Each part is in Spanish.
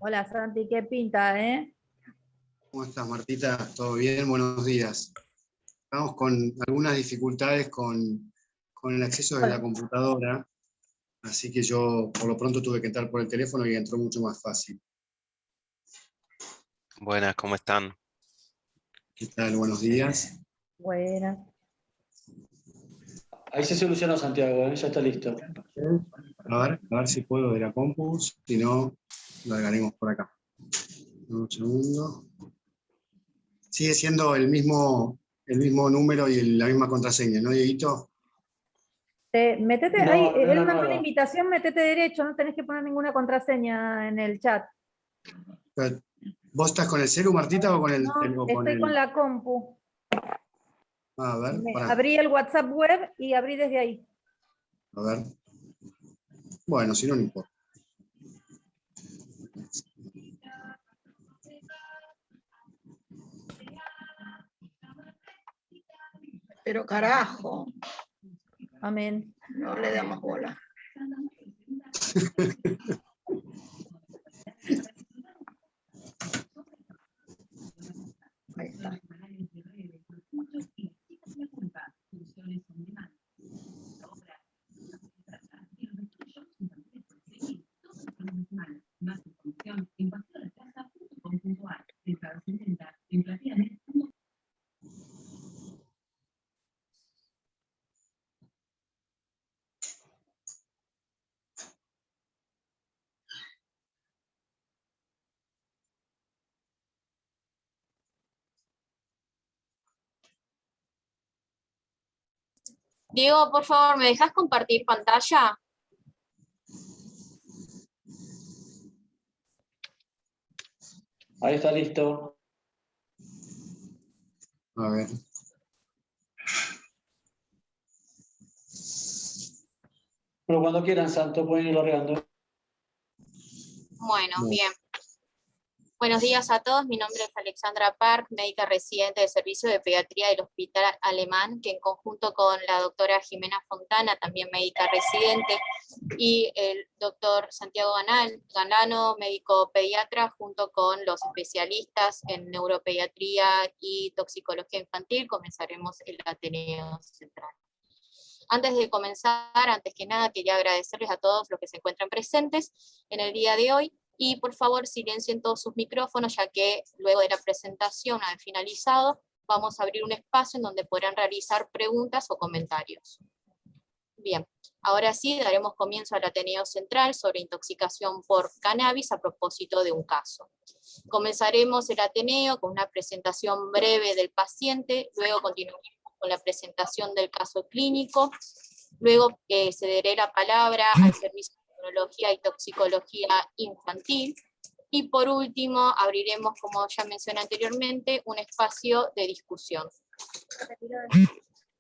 Hola Santi, ¿qué pinta, eh? ¿Cómo estás, Martita? ¿Todo bien? Buenos días. Estamos con algunas dificultades con el acceso de la Hola. computadora, así que yo por lo pronto tuve que entrar por el teléfono y entró mucho más fácil. Buenas, ¿cómo están? ¿Qué tal? Buenos días. Buenas. Ahí se solucionó, Santiago, ¿eh? Ya está listo. A ver si puedo de la compu, si no, largaremos por acá. Un segundo. Sigue siendo el mismo número y la misma contraseña, ¿no, Dieguito? Metete, No, ahí, no es él la mandó una nueva. invitación, metete derecho, no tenés que poner ninguna contraseña en el chat. Pero, ¿vos estás con el celu, Martita, o con el... No, o con estoy con el... la compu. A ver, pará. Abrí el WhatsApp web y abrí desde ahí. A ver. Bueno, si no, no importa. Pero carajo, Amén. no le damos bola. Ahí está. Diego, por favor, ¿me dejas compartir pantalla? Ahí está listo. A ver. Pero cuando quieran, Santo, pueden ir largando. Bueno, Bueno. bien. Buenos días a todos, mi nombre es Alexandra Park, médica residente del Servicio de Pediatría del Hospital Alemán, que en conjunto con la doctora Jimena Fontana, también médica residente, y el doctor Santiago Galano, médico pediatra, junto con los especialistas en neuropediatría y toxicología infantil, comenzaremos el Ateneo Central. Antes de comenzar, antes que nada, quería agradecerles a todos los que se encuentran presentes en el día de hoy, y por favor silencien todos sus micrófonos, ya que luego de la presentación, una vez finalizado, vamos a abrir un espacio en donde podrán realizar preguntas o comentarios. Bien, ahora sí daremos comienzo al Ateneo Central sobre intoxicación por cannabis a propósito de un caso. Comenzaremos el Ateneo con una presentación breve del paciente, luego continuaremos con la presentación del caso clínico, luego cederé la palabra al Servicio de Neurología y Toxicología Infantil, y por último abriremos, como ya mencioné anteriormente, un espacio de discusión.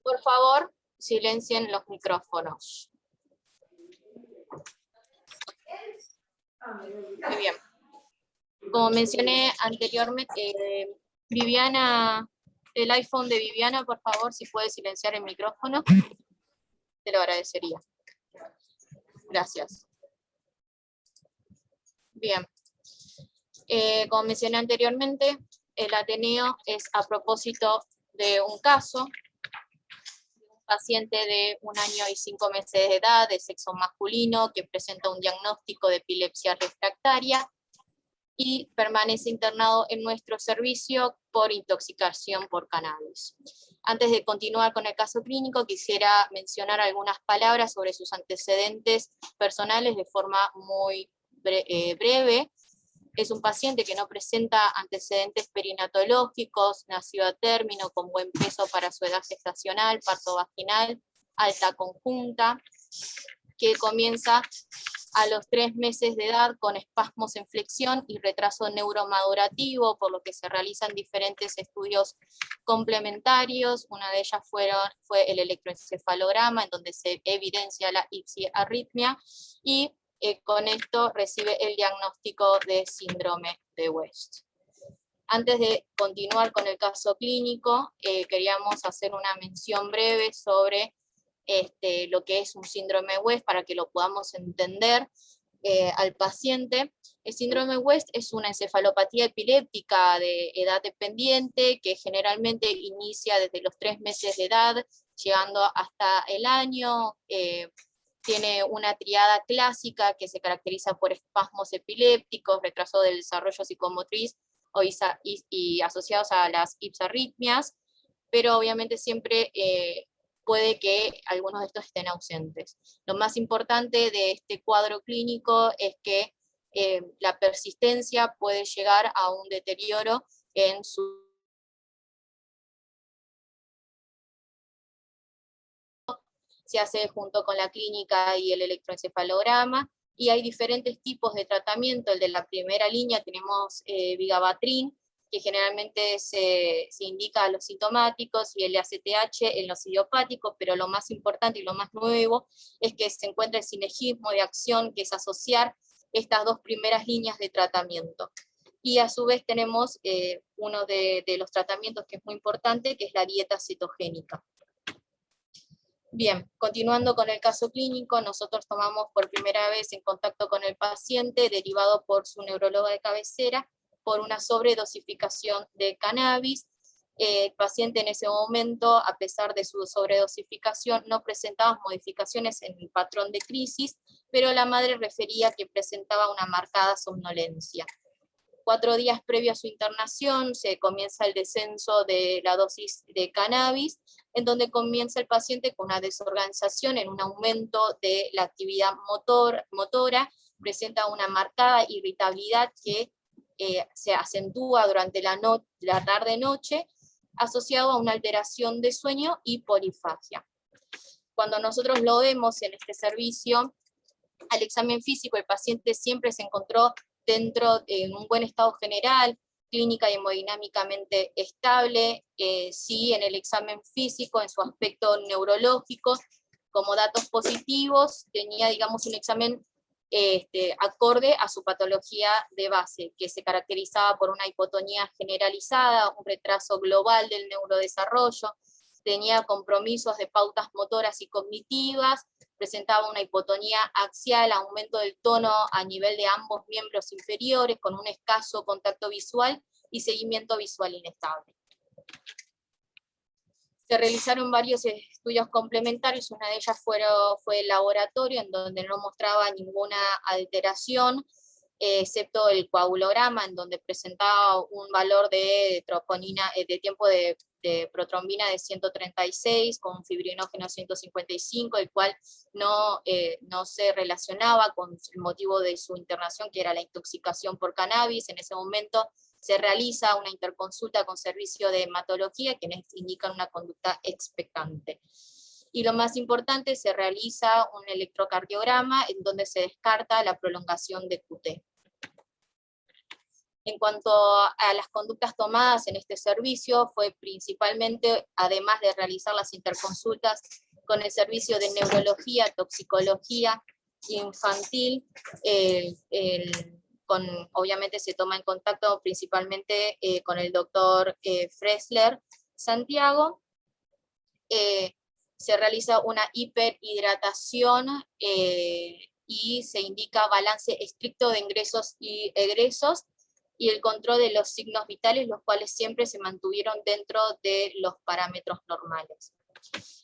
Por favor, silencien los micrófonos. Muy bien. Como mencioné anteriormente, Viviana, el iPhone de Viviana, por favor, si puede silenciar el micrófono, te lo agradecería. Gracias. Bien. Como mencioné anteriormente, el Ateneo es a propósito de un caso, un paciente de 1 año y 5 meses de edad, de sexo masculino, que presenta un diagnóstico de epilepsia refractaria, y permanece internado en nuestro servicio por intoxicación por cannabis. Antes de continuar con el caso clínico, quisiera mencionar algunas palabras sobre sus antecedentes personales de forma muy breve. Es un paciente que no presenta antecedentes perinatológicos, nació a término, con buen peso para su edad gestacional, parto vaginal, alta conjunta, que comienza a los 3 meses de edad con espasmos en flexión y retraso neuromadurativo, por lo que se realizan diferentes estudios complementarios. Una de ellas fue el electroencefalograma, en donde se evidencia la ipsiarritmia, y con esto recibe el diagnóstico de síndrome de West. Antes de continuar con el caso clínico, queríamos hacer una mención breve sobre lo que es un síndrome de West, para que lo podamos entender. al paciente. El síndrome West es una encefalopatía epiléptica de edad dependiente que generalmente inicia desde los 3 meses de edad, llegando hasta el año. Tiene una triada clásica que se caracteriza por espasmos epilépticos, retraso del desarrollo psicomotriz y asociados a las ipsarritmias, pero obviamente siempre puede que algunos de estos estén ausentes. Lo más importante de este cuadro clínico es que la persistencia puede llegar a un deterioro en su se hace junto con la clínica y el electroencefalograma, y hay diferentes tipos de tratamiento. El de la primera línea tenemos vigabatrin, que generalmente se indica a los sintomáticos, y el ACTH en los idiopáticos, pero lo más importante y lo más nuevo es que se encuentra el sinergismo de acción, que es asociar estas 2 primeras líneas de tratamiento. Y a su vez tenemos uno de los tratamientos que es muy importante, que es la dieta cetogénica. Bien, continuando con el caso clínico, nosotros tomamos por primera vez en contacto con el paciente, derivado por su neurólogo de cabecera, por una sobredosificación de cannabis. El paciente en ese momento, a pesar de su sobredosificación, no presentaba modificaciones en el patrón de crisis, pero la madre refería que presentaba una marcada somnolencia. 4 días previo a su internación se comienza el descenso de la dosis de cannabis, en donde comienza el paciente con una desorganización, en un aumento de la actividad motora, presenta una marcada irritabilidad que se acentúa durante la tarde-noche, asociado a una alteración de sueño y polifagia. Cuando nosotros lo vemos en este servicio, al examen físico el paciente siempre se encontró en un buen estado general, clínica y hemodinámicamente estable. Sí, en el examen físico, en su aspecto neurológico, como datos positivos, tenía, digamos, un examen acorde a su patología de base, que se caracterizaba por una hipotonía generalizada, un retraso global del neurodesarrollo, tenía compromisos de pautas motoras y cognitivas, presentaba una hipotonía axial, aumento del tono a nivel de ambos miembros inferiores, con un escaso contacto visual y seguimiento visual inestable. Se realizaron varios estudios complementarios, una de ellas fue el laboratorio, en donde no mostraba ninguna alteración, excepto el coagulograma, en donde presentaba un valor de troponina, de tiempo de protrombina de 136, con fibrinógeno 155, el cual no se relacionaba con el motivo de su internación, que era la intoxicación por cannabis. En ese momento se realiza una interconsulta con servicio de hematología, quienes indican una conducta expectante. Y lo más importante, se realiza un electrocardiograma, en donde se descarta la prolongación de QT. En cuanto a las conductas tomadas en este servicio, fue principalmente, además de realizar las interconsultas con el servicio de neurología, toxicología infantil, obviamente se toma en contacto principalmente con el doctor Fressler Santiago. Se realiza una hiperhidratación y se indica balance estricto de ingresos y egresos, y el control de los signos vitales, los cuales siempre se mantuvieron dentro de los parámetros normales.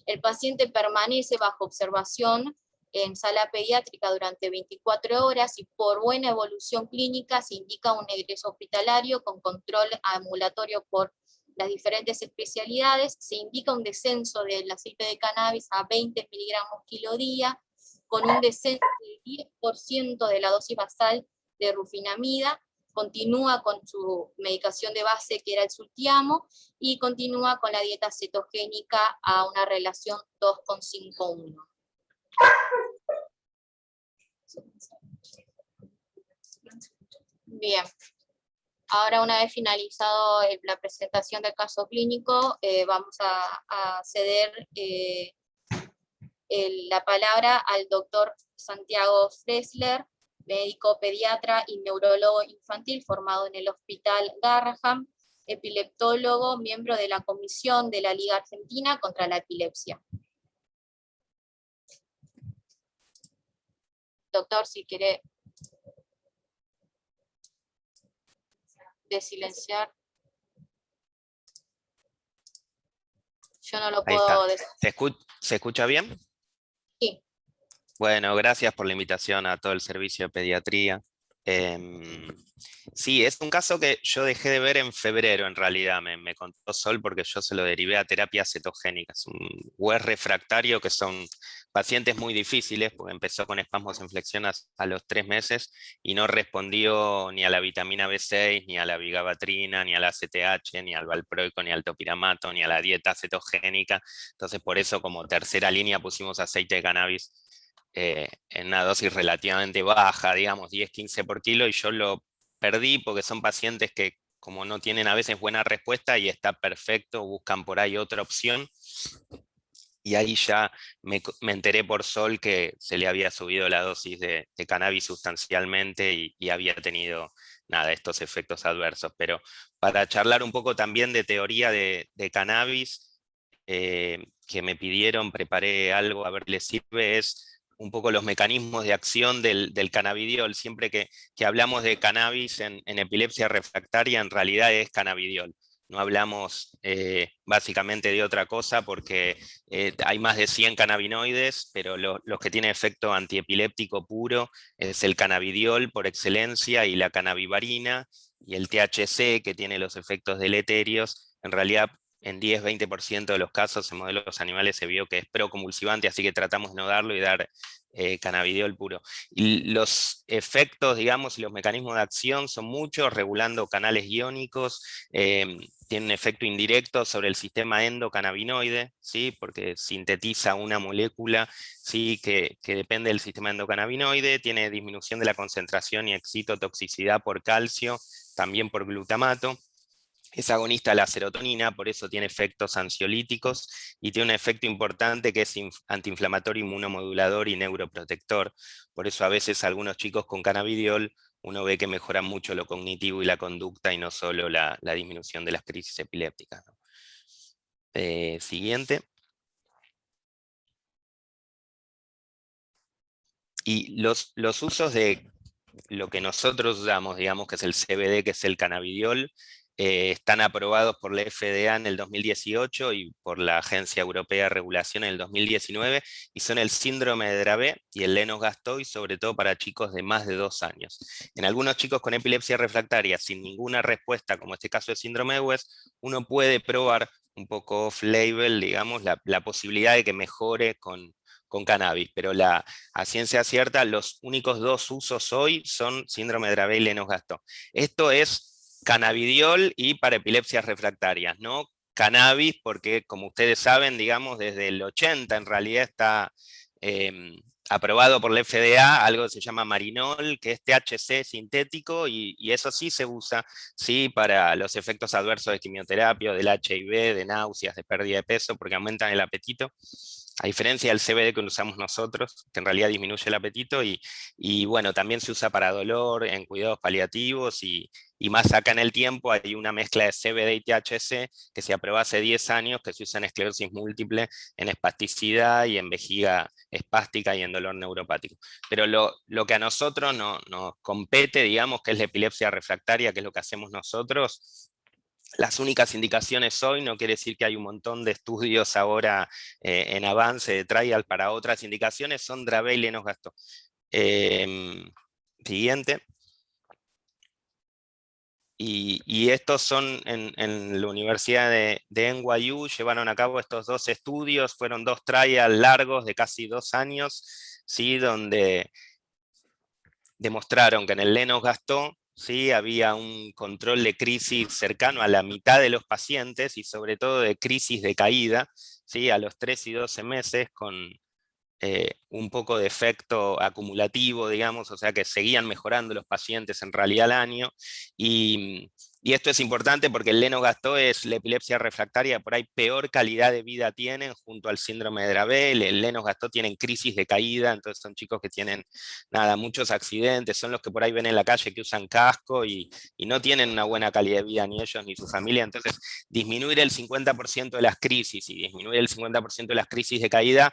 El paciente permanece bajo observación en sala pediátrica durante 24 horas, y por buena evolución clínica se indica un egreso hospitalario con control ambulatorio por las diferentes especialidades. Se indica un descenso del aceite de cannabis a 20 miligramos kilo día, con un descenso del 10% de la dosis basal de rufinamida. Continúa con su medicación de base, que era el sultiamo, y continúa con la dieta cetogénica a una relación 2,51. Bien, ahora, una vez finalizado la presentación del caso clínico, vamos a ceder la palabra al doctor Santiago Fressler, médico pediatra y neurólogo infantil formado en el Hospital Garraham, epileptólogo, miembro de la Comisión de la Liga Argentina contra la Epilepsia. Doctor, si quiere de silenciar. Yo no lo Ahí puedo está. ¿Se escucha bien? Sí. Bueno, gracias por la invitación a todo el servicio de pediatría. Sí, es un caso que yo dejé de ver en febrero, en realidad, me contó Sol, porque yo se lo derivé a terapia cetogénica. Es un UER refractario, que son pacientes muy difíciles, porque empezó con espasmos en flexión a los 3 meses y no respondió ni a la vitamina B6, ni a la vigabatrina, ni a la ACTH, ni al valproico, ni al topiramato, ni a la dieta cetogénica. Entonces, por eso, como tercera línea, pusimos aceite de cannabis en una dosis relativamente baja, digamos 10-15 por kilo, y yo lo perdí porque son pacientes que como no tienen a veces buena respuesta y está perfecto, buscan por ahí otra opción. Y ahí ya me enteré por Sol que se le había subido la dosis de cannabis sustancialmente y había tenido nada, estos efectos adversos. Pero para charlar un poco también de teoría de cannabis, que me pidieron, preparé algo, a ver, les sirve, es un poco los mecanismos de acción del cannabidiol. Siempre que hablamos de cannabis en epilepsia refractaria, en realidad es cannabidiol. No hablamos básicamente de otra cosa porque hay más de 100 cannabinoides, pero los que tienen efecto antiepiléptico puro es el cannabidiol por excelencia y la cannabivarina, y el THC, que tiene los efectos deleterios. En realidad, en 10-20% de los casos en modelos animales se vio que es proconvulsivante, así que tratamos de no darlo y dar cannabidiol puro. Y los efectos, digamos, y los mecanismos de acción son muchos, regulando canales iónicos, tiene un efecto indirecto sobre el sistema endocannabinoide, ¿sí? Porque sintetiza una molécula, ¿sí? que depende del sistema endocannabinoide, tiene disminución de la concentración y excitotoxicidad por calcio, también por glutamato. Es agonista a la serotonina, por eso tiene efectos ansiolíticos y tiene un efecto importante que es antiinflamatorio, inmunomodulador y neuroprotector. Por eso a veces algunos chicos con cannabidiol uno ve que mejoran mucho lo cognitivo y la conducta y no solo la disminución de las crisis epilépticas, ¿no? Siguiente. Y los usos de lo que nosotros usamos, digamos, que es el CBD, que es el cannabidiol, están aprobados por la FDA en el 2018 y por la Agencia Europea de Regulación en el 2019, y son el síndrome de Dravet y el Lennox-Gastaut, sobre todo para chicos de más de 2 años. En algunos chicos con epilepsia refractaria sin ninguna respuesta, como este caso de síndrome de West, uno puede probar un poco off-label, digamos, la posibilidad de que mejore con cannabis, pero a ciencia cierta los únicos 2 usos hoy son síndrome de Dravet y Lennox-Gastaut. Esto es cannabidiol y para epilepsias refractarias, ¿no? Cannabis, porque como ustedes saben, digamos, desde el 80 en realidad está aprobado por la FDA algo que se llama Marinol, que es THC sintético, y eso sí se usa, ¿sí? Para los efectos adversos de quimioterapia, del HIV, de náuseas, de pérdida de peso, porque aumentan el apetito. A diferencia del CBD que usamos nosotros, que en realidad disminuye el apetito, y bueno, también se usa para dolor, en cuidados paliativos, y más acá en el tiempo hay una mezcla de CBD y THC que se aprobó hace 10 años, que se usa en esclerosis múltiple, en espasticidad y en vejiga espástica y en dolor neuropático. Pero lo que a nosotros nos compete, digamos, que es la epilepsia refractaria, que es lo que hacemos nosotros. Las únicas indicaciones hoy, no quiere decir que hay un montón de estudios ahora en avance de trial para otras indicaciones, son Dravet y Lennox-Gastaut. Siguiente. Y estos son en la Universidad de NYU, llevaron a cabo estos 2 estudios, fueron 2 trials largos de casi 2 años, ¿sí? Donde demostraron que en el Lennox-Gastaut, ¿sí? Había un control de crisis cercano a la mitad de los pacientes y sobre todo de crisis de caída, ¿sí? A los 3 y 12 meses con un poco de efecto acumulativo, digamos, o sea que seguían mejorando los pacientes en realidad al año, y esto es importante porque el Lennox-Gastaut es la epilepsia refractaria por ahí peor calidad de vida tienen junto al síndrome de Dravet. El Lennox-Gastaut tienen crisis de caída, entonces son chicos que tienen nada, muchos accidentes, son los que por ahí ven en la calle que usan casco y no tienen una buena calidad de vida ni ellos ni su familia. Entonces disminuir el 50% de las crisis y disminuir el 50% de las crisis de caída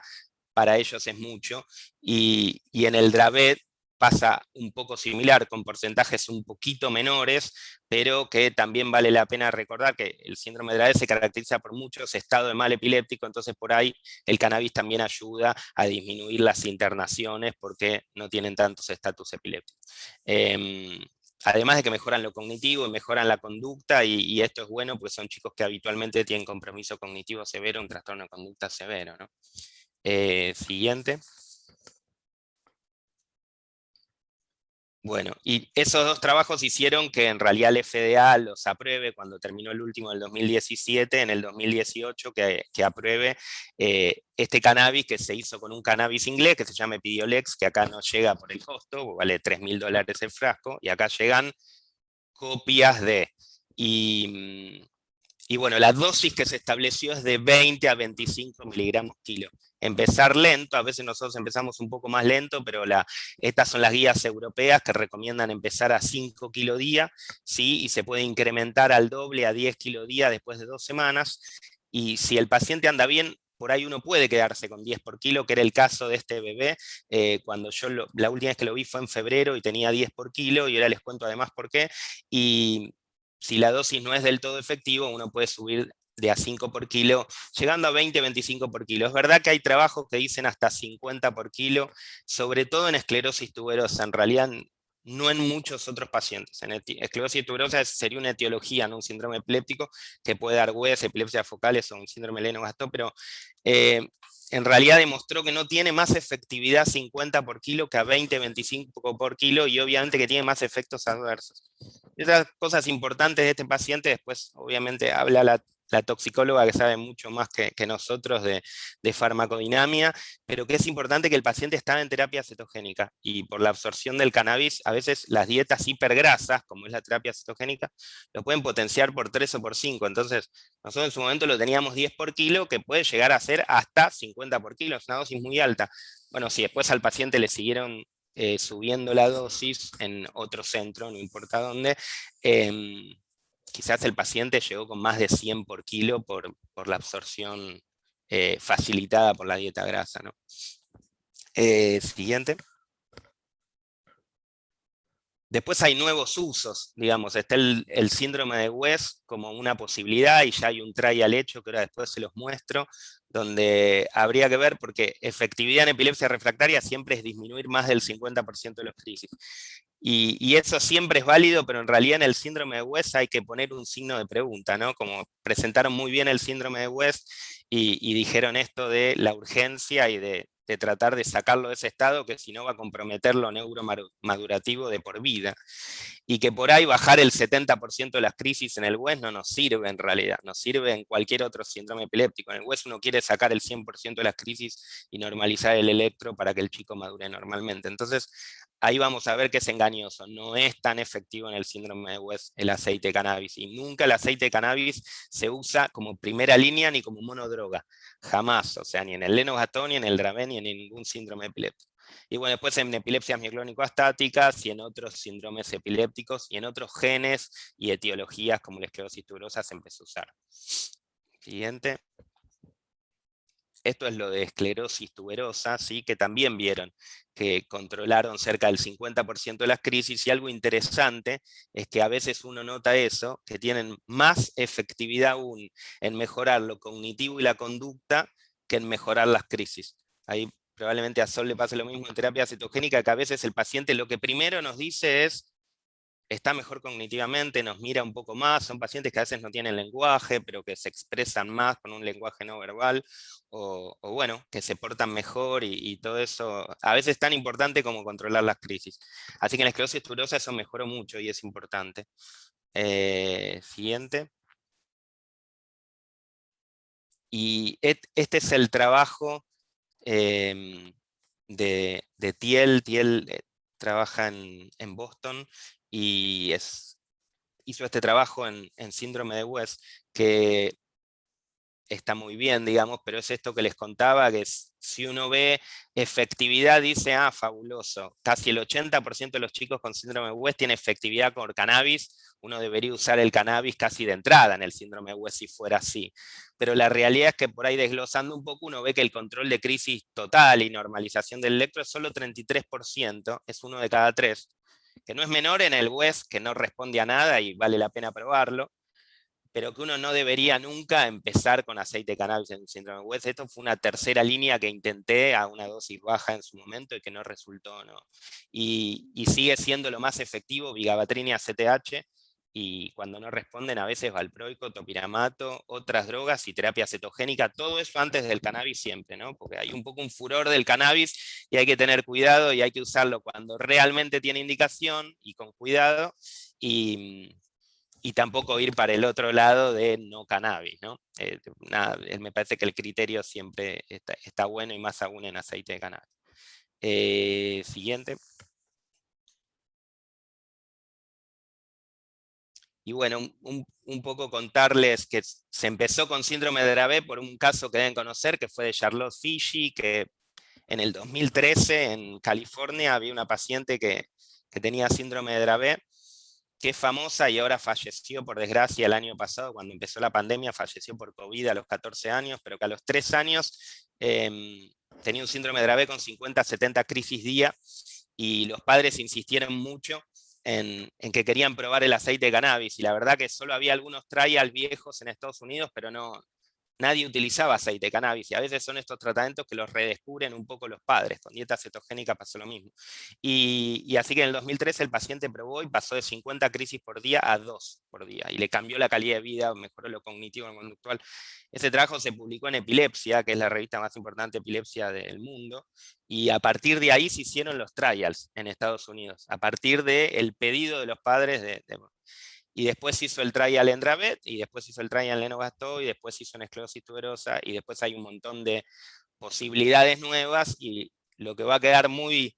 para ellos es mucho, y en el Dravet pasa un poco similar, con porcentajes un poquito menores, pero que también vale la pena recordar que el síndrome de Dravet se caracteriza por muchos estados de mal epiléptico, entonces por ahí el cannabis también ayuda a disminuir las internaciones porque no tienen tantos estatus epilépticos. Además de que mejoran lo cognitivo y mejoran la conducta, y esto es bueno porque son chicos que habitualmente tienen compromiso cognitivo severo, un trastorno de conducta severo, ¿no? Siguiente. Bueno, y esos dos trabajos hicieron que en realidad el FDA los apruebe cuando terminó el último del 2017, en el 2018 que apruebe este cannabis que se hizo con un cannabis inglés que se llama Epidiolex, que acá no llega por el costo, vale $3.000 el frasco, y acá llegan copias de... Y bueno, la dosis que se estableció es de 20 a 25 miligramos kilo. Empezar lento, a veces nosotros empezamos un poco más lento, pero estas son las guías europeas que recomiendan empezar a 5 kilos día, ¿sí? Y se puede incrementar al doble, a 10 kilos día después de 2 semanas. Y si el paciente anda bien, por ahí uno puede quedarse con 10 por kilo, que era el caso de este bebé. Cuando yo la última vez que lo vi fue en febrero y tenía 10 por kilo, y ahora les cuento además por qué. Y si la dosis no es del todo efectiva, uno puede subir de a 5 por kilo, llegando a 20, 25 por kilo. Es verdad que hay trabajos que dicen hasta 50 por kilo, sobre todo en esclerosis tuberosa, en realidad no en muchos otros pacientes. En esclerosis tuberosa sería una etiología, no un síndrome epiléptico, que puede dar WES, epilepsias focales o un síndrome Lennox-Gastaut, pero en realidad demostró que no tiene más efectividad 50 por kilo que a 20, 25 por kilo, y obviamente que tiene más efectos adversos. Esas cosas importantes de este paciente, después obviamente habla la toxicóloga que sabe mucho más que nosotros de farmacodinamia, pero que es importante que el paciente estaba en terapia cetogénica, y por la absorción del cannabis, a veces las dietas hipergrasas, como es la terapia cetogénica, lo pueden potenciar por 3 o por 5, entonces nosotros en su momento lo teníamos 10 por kilo, que puede llegar a ser hasta 50 por kilo, es una dosis muy alta. Bueno, si después al paciente le siguieron subiendo la dosis en otro centro, no importa dónde, quizás el paciente llegó con más de 100 por kilo por la absorción facilitada por la dieta grasa, ¿no? Siguiente. Después hay nuevos usos, digamos, está el síndrome de West como una posibilidad, y ya hay un trial hecho que ahora después se los muestro, donde habría que ver, porque efectividad en epilepsia refractaria siempre es disminuir más del 50% de los crisis. Y eso siempre es válido, pero en realidad en el síndrome de West hay que poner un signo de pregunta, ¿no? Como presentaron muy bien el síndrome de West y dijeron esto de la urgencia y de tratar de sacarlo de ese estado, que si no va a comprometer lo neuromadurativo de por vida. Y que por ahí bajar el 70% de las crisis en el West no nos sirve en realidad, nos sirve en cualquier otro síndrome epiléptico. En el West uno quiere sacar el 100% de las crisis y normalizar el electro para que el chico madure normalmente. Entonces, ahí vamos a ver que es engañoso, no es tan efectivo en el síndrome de West el aceite de cannabis, y nunca el aceite de cannabis se usa como primera línea ni como monodroga, jamás, o sea, ni en el Lennox-Gastaut, ni en el Dravet, ni en ningún síndrome epiléptico. Y bueno, después en epilepsias mioclónico-estáticas y en otros síndromes epilépticos y en otros genes y etiologías como la esclerosis tuberosa se empezó a usar. Siguiente. Esto es lo de esclerosis tuberosa, ¿sí? Que también vieron que controlaron cerca del 50% de las crisis, y algo interesante es que a veces uno nota eso, que tienen más efectividad aún en mejorar lo cognitivo y la conducta que en mejorar las crisis. Ahí probablemente a Sol le pase lo mismo en terapia cetogénica, que a veces el paciente lo que primero nos dice es: está mejor cognitivamente, nos mira un poco más, son pacientes que a veces no tienen lenguaje, pero que se expresan más con un lenguaje no verbal, o bueno, que se portan mejor y todo eso, a veces es tan importante como controlar las crisis. Así que en la esclerosis tuberosa eso mejoró mucho y es importante. Siguiente. Y este es el trabajo de Thiel. Thiel trabaja en Boston y hizo este trabajo en síndrome de West, que está muy bien, digamos, pero es esto que les contaba, que si uno ve efectividad, dice, fabuloso, casi el 80% de los chicos con síndrome de West tiene efectividad con cannabis, uno debería usar el cannabis casi de entrada en el síndrome de West si fuera así. Pero la realidad es que por ahí desglosando un poco, uno ve que el control de crisis total y normalización del electro es solo 33%, es 1 de cada 3, que no es menor en el West, que no responde a nada y vale la pena probarlo, pero que uno no debería nunca empezar con aceite de cannabis en un síndrome de West. Esto fue una tercera línea que intenté a una dosis baja en su momento y que no resultó, ¿no? Y sigue siendo lo más efectivo, vigabatrin y ACTH, y cuando no responden a veces valproico, topiramato, otras drogas y terapia cetogénica, todo eso antes del cannabis siempre, ¿no? Porque hay un poco un furor del cannabis y hay que tener cuidado y hay que usarlo cuando realmente tiene indicación y con cuidado, y tampoco ir para el otro lado de no cannabis, ¿no? Me parece que el criterio siempre está bueno, y más aún en aceite de cannabis. Siguiente. Y bueno, un poco contarles que se empezó con síndrome de Dravet por un caso que deben conocer, que fue de Charlotte Figi, que en el 2013 en California había una paciente que tenía síndrome de Dravet, que es famosa y ahora falleció, por desgracia, el año pasado, cuando empezó la pandemia, falleció por COVID a los 14 años, pero que a los 3 años tenía un síndrome de Dravet con 50, 70 crisis día, y los padres insistieron mucho en que querían probar el aceite de cannabis, y la verdad que solo había algunos trials viejos en Estados Unidos, pero nadie utilizaba aceite de cannabis, y a veces son estos tratamientos que los redescubren un poco los padres. Con dieta cetogénica pasó lo mismo. Y así que en el 2013 el paciente probó y pasó de 50 crisis por día a 2 por día, y le cambió la calidad de vida, mejoró lo cognitivo y conductual. Ese trabajo se publicó en Epilepsia, que es la revista más importante de epilepsia del mundo, y a partir de ahí se hicieron los trials en Estados Unidos, a partir del pedido de los padres y después hizo el trial en Dravet, y después hizo el trial en Lennox-Gastaut, y después hizo en esclerosis tuberosa, y después hay un montón de posibilidades nuevas, y lo que va a quedar muy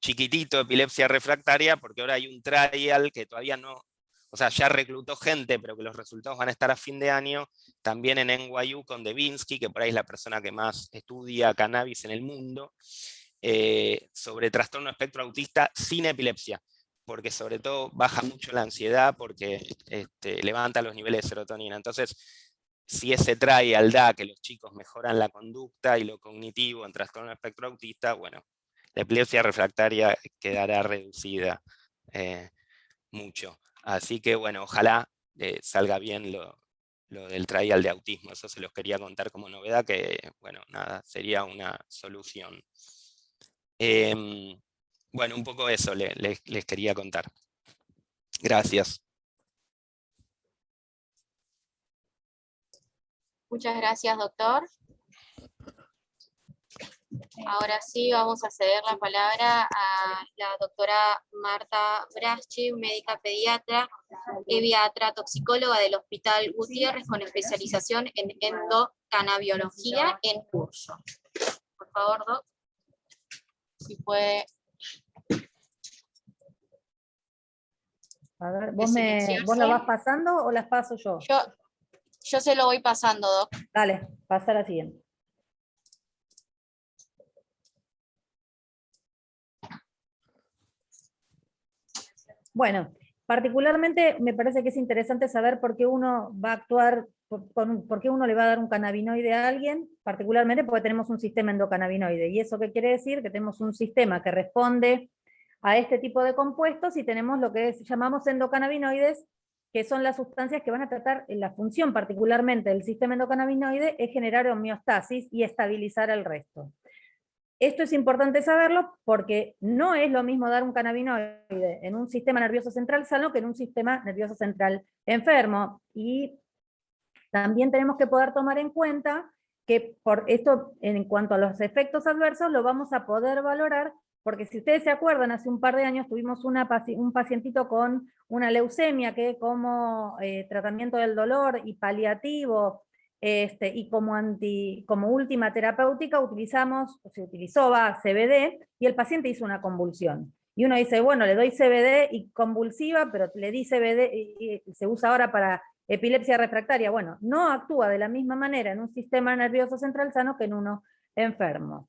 chiquitito, epilepsia refractaria, porque ahora hay un trial que todavía no, o sea, ya reclutó gente, pero que los resultados van a estar a fin de año, también en NYU con Devinsky, que por ahí es la persona que más estudia cannabis en el mundo, sobre trastorno espectro autista sin epilepsia, porque sobre todo baja mucho la ansiedad, porque levanta los niveles de serotonina. Entonces, si ese trial da que los chicos mejoran la conducta y lo cognitivo en trastorno espectro autista, bueno, la epilepsia refractaria quedará reducida mucho. Así que bueno, ojalá salga bien lo del trial de autismo. Eso se los quería contar como novedad, que bueno, nada, sería una solución. Bueno, un poco eso les quería contar. Gracias. Muchas gracias, doctor. Ahora sí vamos a ceder la palabra a la doctora Marta Braschi, médica pediatra, pediatra toxicóloga del Hospital Gutiérrez con especialización en endocannabiología en curso. Por favor, doc, si puede. A ver, ¿vos la vas pasando o las paso yo? Yo se lo voy pasando, doc. Dale, pasa a la siguiente. Bueno, particularmente me parece que es interesante saber por qué uno va a actuar, por qué uno le va a dar un cannabinoide a alguien, particularmente porque tenemos un sistema endocannabinoide. ¿Y eso qué quiere decir? Que tenemos un sistema que responde a este tipo de compuestos, y tenemos lo que llamamos endocannabinoides, que son las sustancias que van a tratar, la función particularmente del sistema endocannabinoide es generar homeostasis y estabilizar el resto. Esto es importante saberlo porque no es lo mismo dar un cannabinoide en un sistema nervioso central sano que en un sistema nervioso central enfermo. Y también tenemos que poder tomar en cuenta que por esto, en cuanto a los efectos adversos, lo vamos a poder valorar, porque si ustedes se acuerdan, hace un par de años tuvimos un pacientito con una leucemia que como tratamiento del dolor y paliativo, y como última terapéutica se utilizó CBD, y el paciente hizo una convulsión. Y uno dice, bueno, le doy CBD y convulsiva, pero le di CBD y se usa ahora para Epilepsia refractaria, bueno, no actúa de la misma manera en un sistema nervioso central sano que en uno enfermo.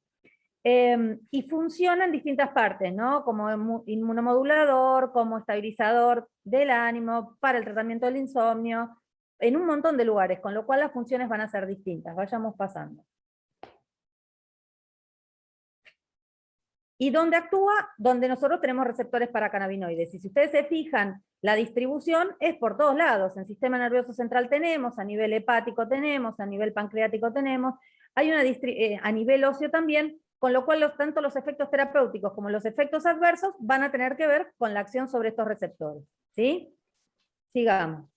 Y funciona en distintas partes, ¿no? Como inmunomodulador, como estabilizador del ánimo, para el tratamiento del insomnio, en un montón de lugares, con lo cual las funciones van a ser distintas. Vayamos pasando. ¿Y dónde actúa? Donde nosotros tenemos receptores para cannabinoides. Y si ustedes se fijan, la distribución es por todos lados. En el sistema nervioso central tenemos, a nivel hepático tenemos, a nivel pancreático tenemos, hay una a nivel óseo también, con lo cual tanto los efectos terapéuticos como los efectos adversos van a tener que ver con la acción sobre estos receptores. ¿Sí? Sigamos.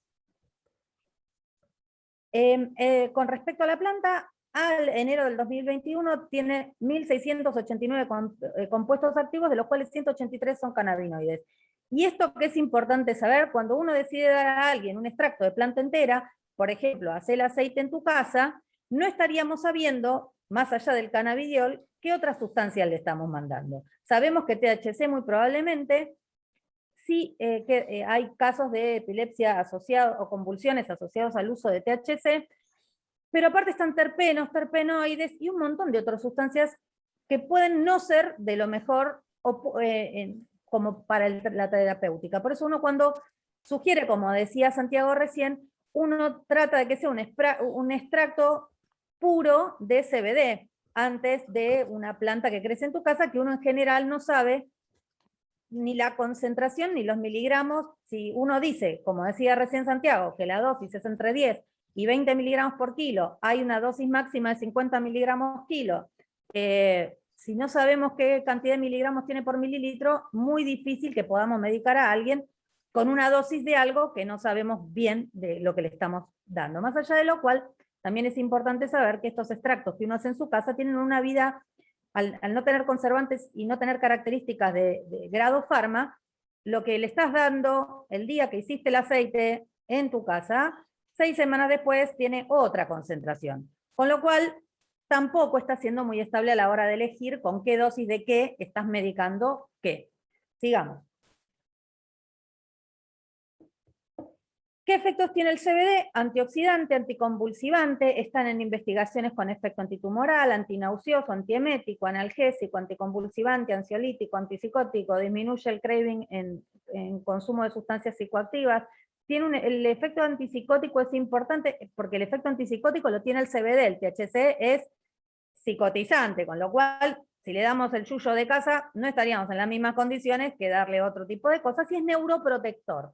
Con respecto a la planta, al enero del 2021 tiene 1.689 compuestos activos, de los cuales 183 son cannabinoides. Y esto que es importante saber, cuando uno decide dar a alguien un extracto de planta entera, por ejemplo, hacer el aceite en tu casa, no estaríamos sabiendo, más allá del cannabidiol, qué otras sustancias le estamos mandando. Sabemos que THC muy probablemente, sí hay casos de epilepsia asociados o convulsiones asociados al uso de THC, pero aparte están terpenos, terpenoides y un montón de otras sustancias que pueden no ser de lo mejor como para la terapéutica. Por eso uno cuando sugiere, como decía Santiago recién, uno trata de que sea un extracto puro de CBD, antes de una planta que crece en tu casa, que uno en general no sabe ni la concentración ni los miligramos. Si uno dice, como decía recién Santiago, que la dosis es entre 10 y 20 miligramos por kilo, hay una dosis máxima de 50 miligramos kilo, si no sabemos qué cantidad de miligramos tiene por mililitro, muy difícil que podamos medicar a alguien con una dosis de algo que no sabemos bien de lo que le estamos dando. Más allá de lo cual, también es importante saber que estos extractos que uno hace en su casa tienen una vida, al no tener conservantes y no tener características de grado farma, lo que le estás dando el día que hiciste el aceite en tu casa, 6 semanas después tiene otra concentración. Con lo cual, tampoco está siendo muy estable a la hora de elegir con qué dosis de qué estás medicando qué. Sigamos. ¿Qué efectos tiene el CBD? Antioxidante, anticonvulsivante, están en investigaciones con efecto antitumoral, antinauseoso, antiemético, analgésico, anticonvulsivante, ansiolítico, antipsicótico, disminuye el craving en consumo de sustancias psicoactivas. El efecto antipsicótico es importante porque el efecto antipsicótico lo tiene el CBD, el THC es psicotizante, con lo cual si le damos el yuyo de casa no estaríamos en las mismas condiciones que darle otro tipo de cosas, y es neuroprotector.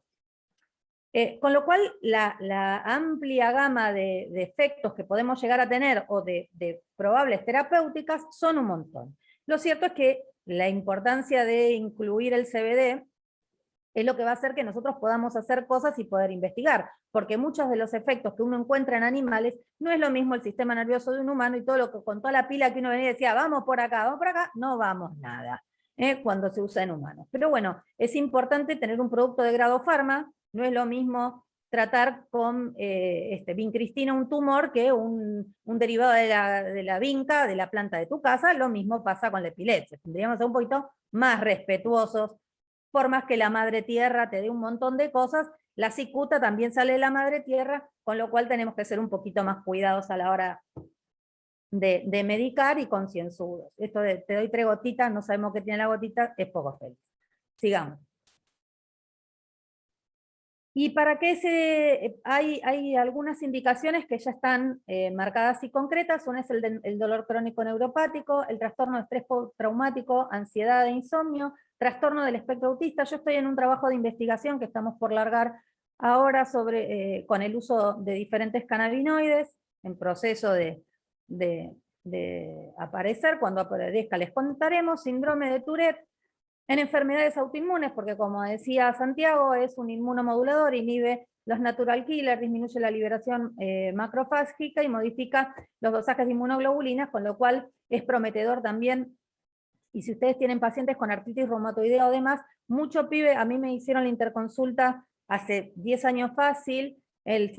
Con lo cual, la amplia gama de efectos que podemos llegar a tener o de probables terapéuticas son un montón. Lo cierto es que la importancia de incluir el CBD es lo que va a hacer que nosotros podamos hacer cosas y poder investigar, porque muchos de los efectos que uno encuentra en animales no es lo mismo el sistema nervioso de un humano, y todo lo que con toda la pila que uno venía y decía, vamos por acá, no vamos nada, cuando se usa en humanos. Pero bueno, es importante tener un producto de grado farma. No es lo mismo tratar con vincristina un tumor que un derivado de la vinca, de la planta de tu casa. Lo mismo pasa con la epilepsia. Tendríamos que ser un poquito más respetuosos, por más que la madre tierra te dé un montón de cosas, la cicuta también sale de la madre tierra, con lo cual tenemos que ser un poquito más cuidados a la hora de medicar y concienzudos. Esto de te doy 3 gotitas, no sabemos qué tiene la gotita, es poco feliz. Sigamos. Y para que hay algunas indicaciones que ya están marcadas y concretas. Una es el dolor crónico neuropático, el trastorno de estrés traumático, ansiedad e insomnio, trastorno del espectro autista. Yo estoy en un trabajo de investigación que estamos por largar ahora con el uso de diferentes cannabinoides, en proceso de aparecer. Cuando aparezca les contaremos. Síndrome de Tourette, en enfermedades autoinmunes, porque como decía Santiago, es un inmunomodulador, inhibe los natural killers, disminuye la liberación macrofágica y modifica los dosajes de inmunoglobulinas, con lo cual es prometedor también. Y si ustedes tienen pacientes con artritis reumatoidea o demás, mucho pibe, a mí me hicieron la interconsulta hace 10 años fácil, el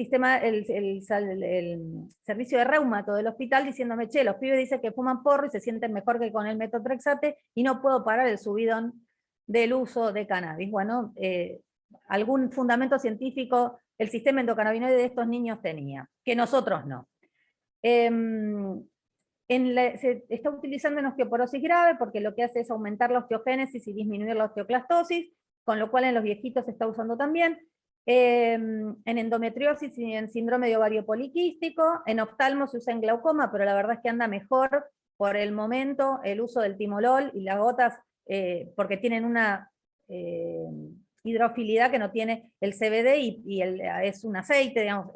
servicio de reumato del hospital diciéndome, che, los pibes dicen que fuman porro y se sienten mejor que con el metotrexate y no puedo parar el subidón del uso de cannabis. Bueno, algún fundamento científico el sistema endocannabinoide de estos niños tenía, que nosotros no. Se está utilizando en osteoporosis grave porque lo que hace es aumentar la osteogénesis y disminuir la osteoclastosis, con lo cual en los viejitos se está usando también. En endometriosis y en síndrome de ovario poliquístico, en oftalmo se usa en glaucoma, pero la verdad es que anda mejor por el momento el uso del timolol y las gotas, porque tienen una hidrofilidad que no tiene el CBD y es un aceite, digamos,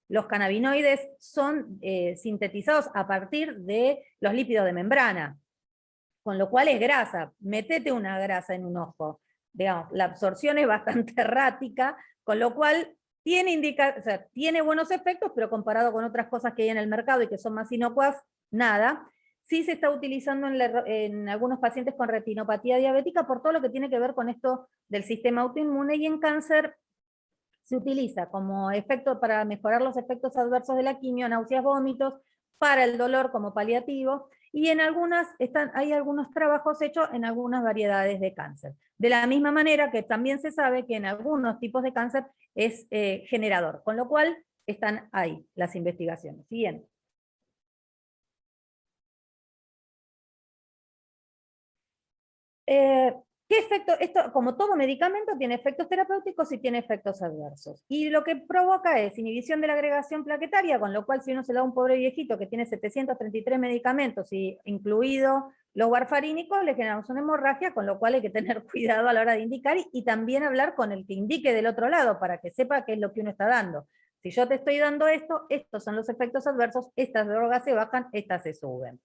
los cannabinoides son sintetizados a partir de los lípidos de membrana, con lo cual es grasa. Metete una grasa en un ojo. Digamos, la absorción es bastante errática, con lo cual tiene buenos efectos, pero comparado con otras cosas que hay en el mercado y que son más inocuas, nada. Sí se está utilizando en algunos pacientes con retinopatía diabética por todo lo que tiene que ver con esto del sistema autoinmune, y en cáncer se utiliza como efecto para mejorar los efectos adversos de la quimio, náuseas, vómitos, para el dolor como paliativo, y en hay algunos trabajos hechos en algunas variedades de cáncer. De la misma manera que también se sabe que en algunos tipos de cáncer es generador, con lo cual están ahí las investigaciones. Siguiente. ¿Qué efecto? Esto, como todo medicamento, tiene efectos terapéuticos y tiene efectos adversos. Y lo que provoca es inhibición de la agregación plaquetaria, con lo cual si uno se da a un pobre viejito que tiene 733 medicamentos, y incluido los warfarínicos, le generamos una hemorragia, con lo cual hay que tener cuidado a la hora de indicar y también hablar con el que indique del otro lado, para que sepa qué es lo que uno está dando. Si yo te estoy dando esto, estos son los efectos adversos, estas drogas se bajan, estas se suben.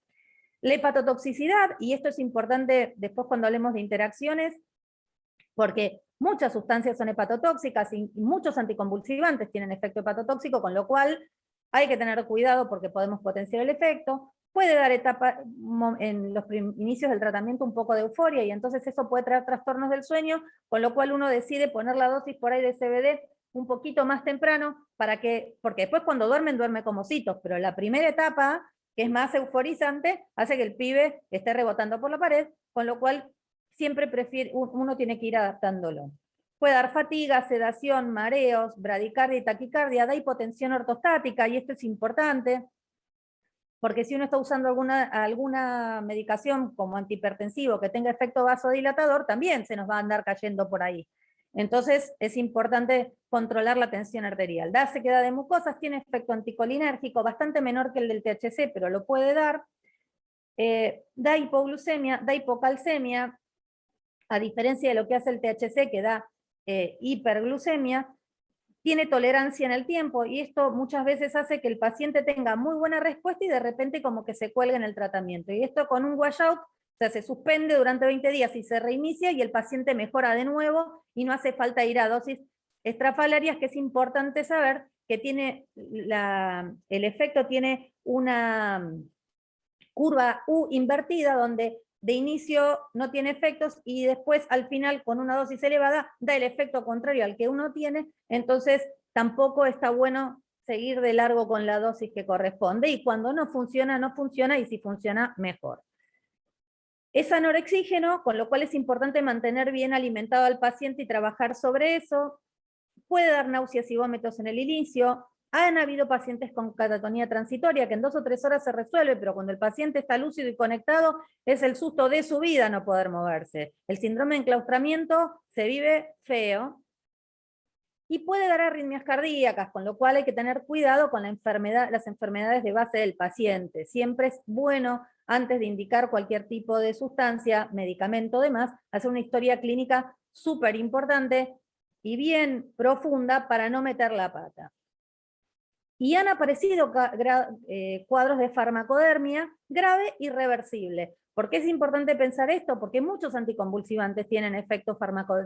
La hepatotoxicidad, y esto es importante después cuando hablemos de interacciones, porque muchas sustancias son hepatotóxicas y muchos anticonvulsivantes tienen efecto hepatotóxico, con lo cual hay que tener cuidado porque podemos potenciar el efecto. Puede dar en los inicios del tratamiento un poco de euforia, y entonces eso puede traer trastornos del sueño, con lo cual uno decide poner la dosis por ahí de CBD un poquito más temprano, porque después cuando duerme como citos, pero la primera etapa, que es más euforizante, hace que el pibe esté rebotando por la pared, con lo cual siempre uno tiene que ir adaptándolo. Puede dar fatiga, sedación, mareos, bradicardia y taquicardia, da hipotensión ortostática, y esto es importante, porque si uno está usando alguna medicación como antihipertensivo que tenga efecto vasodilatador, también se nos va a andar cayendo por ahí. Entonces es importante controlar la tensión arterial. Da sequedad de mucosas, tiene efecto anticolinérgico, bastante menor que el del THC, pero lo puede dar. Da hipoglucemia, da hipocalcemia, a diferencia de lo que hace el THC, que da hiperglucemia. Tiene tolerancia en el tiempo, y esto muchas veces hace que el paciente tenga muy buena respuesta y de repente como que se cuelga en el tratamiento. Y esto con un washout, o sea, se suspende durante 20 días y se reinicia y el paciente mejora de nuevo y no hace falta ir a dosis estrafalarias, que es importante saber que tiene el efecto tiene una curva U invertida, donde de inicio no tiene efectos y después al final con una dosis elevada da el efecto contrario al que uno tiene, entonces tampoco está bueno seguir de largo con la dosis que corresponde, y cuando no funciona, no funciona, y si funciona, mejor. Es anorexígeno, con lo cual es importante mantener bien alimentado al paciente y trabajar sobre eso. Puede dar náuseas y vómitos en el inicio. Han habido pacientes con catatonía transitoria que en 2 o 3 horas se resuelve, pero cuando el paciente está lúcido y conectado, es el susto de su vida no poder moverse. El síndrome de enclaustramiento se vive feo. Y puede dar arritmias cardíacas, con lo cual hay que tener cuidado con las enfermedades de base del paciente. Siempre es bueno, antes de indicar cualquier tipo de sustancia, medicamento o demás, hacer una historia clínica súper importante y bien profunda para no meter la pata. Y han aparecido cuadros de farmacodermia grave y reversible. ¿Por qué es importante pensar esto? Porque muchos anticonvulsivantes tienen efectos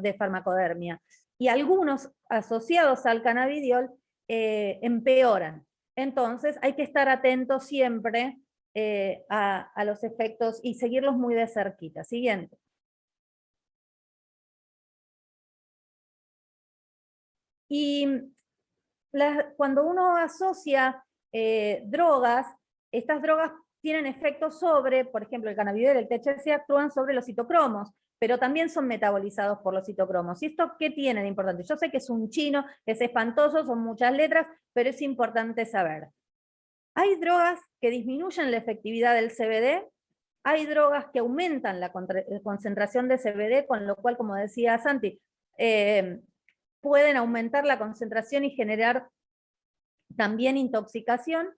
de farmacodermia, y algunos asociados al cannabidiol empeoran. Entonces hay que estar atentos siempre a los efectos y seguirlos muy de cerquita. Siguiente. Y cuando uno asocia drogas, estas drogas tienen efectos sobre, por ejemplo, el cannabidiol y el THC actúan sobre los citocromos, pero también son metabolizados por los citocromos. ¿Y esto qué tiene de importante? Yo sé que es un chino, es espantoso, son muchas letras, pero es importante saber. Hay drogas que disminuyen la efectividad del CBD, hay drogas que aumentan la concentración de CBD, con lo cual, como decía Santi, pueden aumentar la concentración y generar también intoxicación.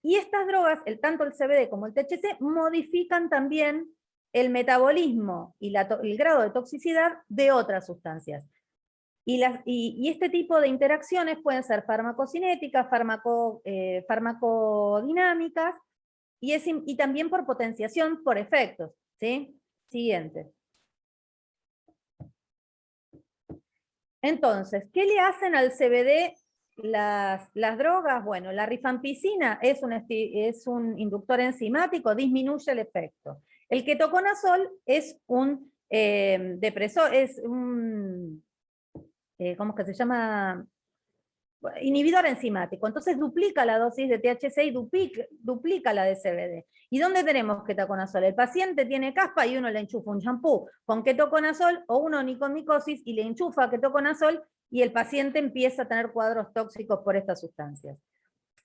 Y estas drogas, tanto el CBD como el THC, modifican también el metabolismo y el grado de toxicidad de otras sustancias. Y este tipo de interacciones pueden ser farmacocinéticas, farmacodinámicas, y también por potenciación por efectos. ¿Sí? Siguiente. Entonces, ¿qué le hacen al CBD las drogas? Bueno, la rifampicina es un inductor enzimático, disminuye el efecto. El ketoconazol es un depresor, es un, ¿cómo es que se llama? Inhibidor enzimático. Entonces duplica la dosis de THC y duplica la de CBD. ¿Y dónde tenemos ketoconazol? El paciente tiene caspa y uno le enchufa un champú con ketoconazol o una onicomicosis y le enchufa ketoconazol y el paciente empieza a tener cuadros tóxicos por estas sustancias.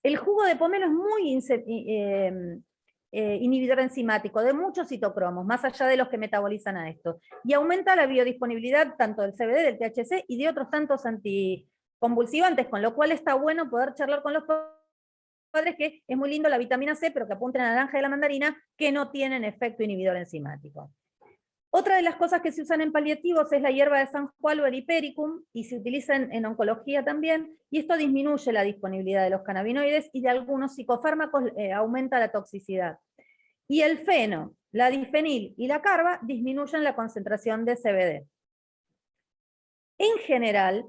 El jugo de pomelo es muy inhibidor enzimático de muchos citocromos, más allá de los que metabolizan a esto, y aumenta la biodisponibilidad tanto del CBD, del THC y de otros tantos anticonvulsivantes, con lo cual está bueno poder charlar con los padres que es muy lindo la vitamina C, pero que apunten a la naranja y la mandarina, que no tienen efecto inhibidor enzimático. Otra de las cosas que se usan en paliativos es la hierba de San Juan o el hipericum, y se utiliza en oncología también, y esto disminuye la disponibilidad de los cannabinoides y de algunos psicofármacos aumenta la toxicidad. Y el feno, la difenil y la carba disminuyen la concentración de CBD. En general,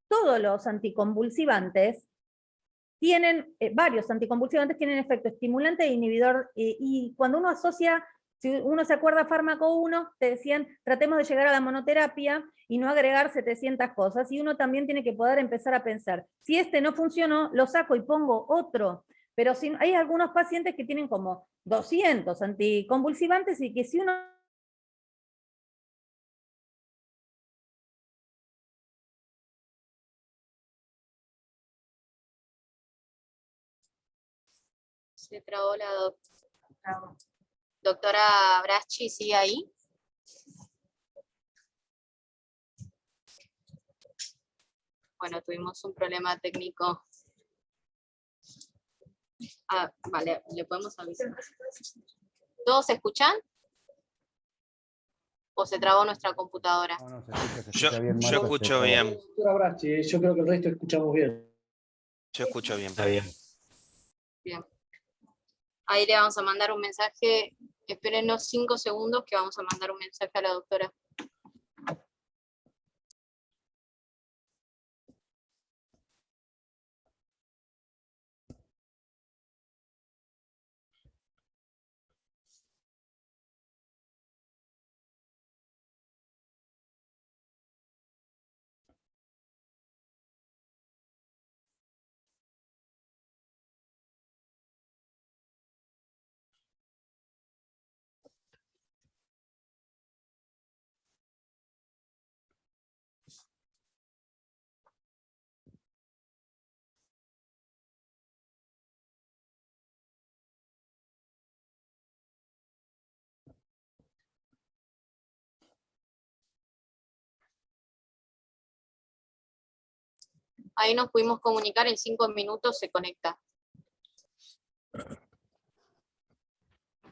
todos los anticonvulsivantes tienen, varios anticonvulsivantes tienen efecto estimulante e inhibidor, y cuando uno asocia, si uno se acuerda fármaco 1, te decían, tratemos de llegar a la monoterapia y no agregar 700 cosas, y uno también tiene que poder empezar a pensar, si este no funcionó, lo saco y pongo otro, pero si, hay algunos pacientes que tienen como 200 anticonvulsivantes y que si uno Se trabó la doctora Braschi, ¿sigue ahí? Bueno, tuvimos un problema técnico. Ah, vale, le podemos avisar. ¿Todos se escuchan? ¿O se trabó nuestra computadora? No, no, se Yo, escucha bien, yo Marta, escucho bien. Doctora Braschi, yo creo que el resto escuchamos bien. Yo escucho bien. Está bien. Bien. Ahí le vamos a mandar un mensaje. Espérenos 5 segundos que vamos a mandar un mensaje a la doctora. Ahí nos pudimos comunicar, en 5 minutos se conecta.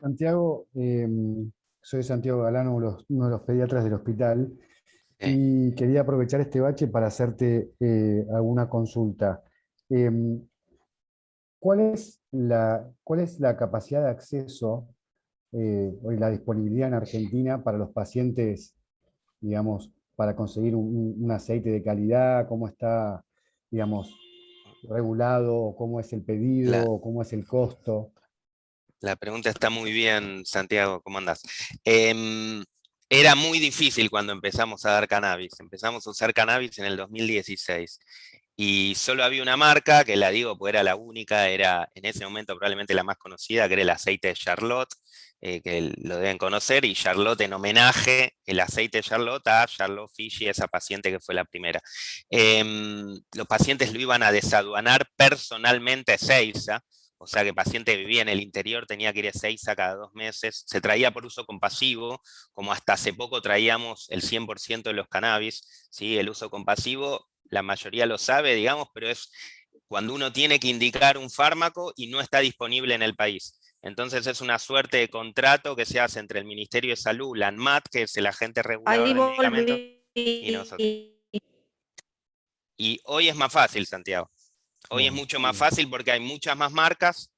Santiago, soy Santiago Galano, uno de los pediatras del hospital, y quería aprovechar este bache para hacerte alguna consulta. ¿Cuál es la capacidad de acceso o la disponibilidad en Argentina para los pacientes, digamos, para conseguir un aceite de calidad? ¿Cómo está, digamos, regulado? ¿Cómo es el pedido? ¿Cómo es el costo? La pregunta está muy bien, Santiago, ¿cómo andás? Era muy difícil cuando empezamos a dar cannabis. Empezamos a usar cannabis en el 2016. y solo había una marca, que la digo porque era la única, era en ese momento probablemente la más conocida, que era el aceite de Charlotte, que lo deben conocer, y Charlotte en homenaje, el aceite de Charlotte a Charlotte Figi, esa paciente que fue la primera. Los pacientes lo iban a desaduanar personalmente a Ezeiza, o sea que el paciente vivía en el interior, tenía que ir a Ezeiza cada 2 meses, se traía por uso compasivo, como hasta hace poco traíamos el 100% de los cannabis, ¿sí? El uso compasivo, la mayoría lo sabe, digamos, pero es cuando uno tiene que indicar un fármaco y no está disponible en el país. Entonces es una suerte de contrato que se hace entre el Ministerio de Salud, la ANMAT, que es el agente regulador Ahí de medicamentos, y volví. nosotros. Y hoy es más fácil, Santiago. Hoy es Bueno, mucho más fácil porque hay muchas más marcas.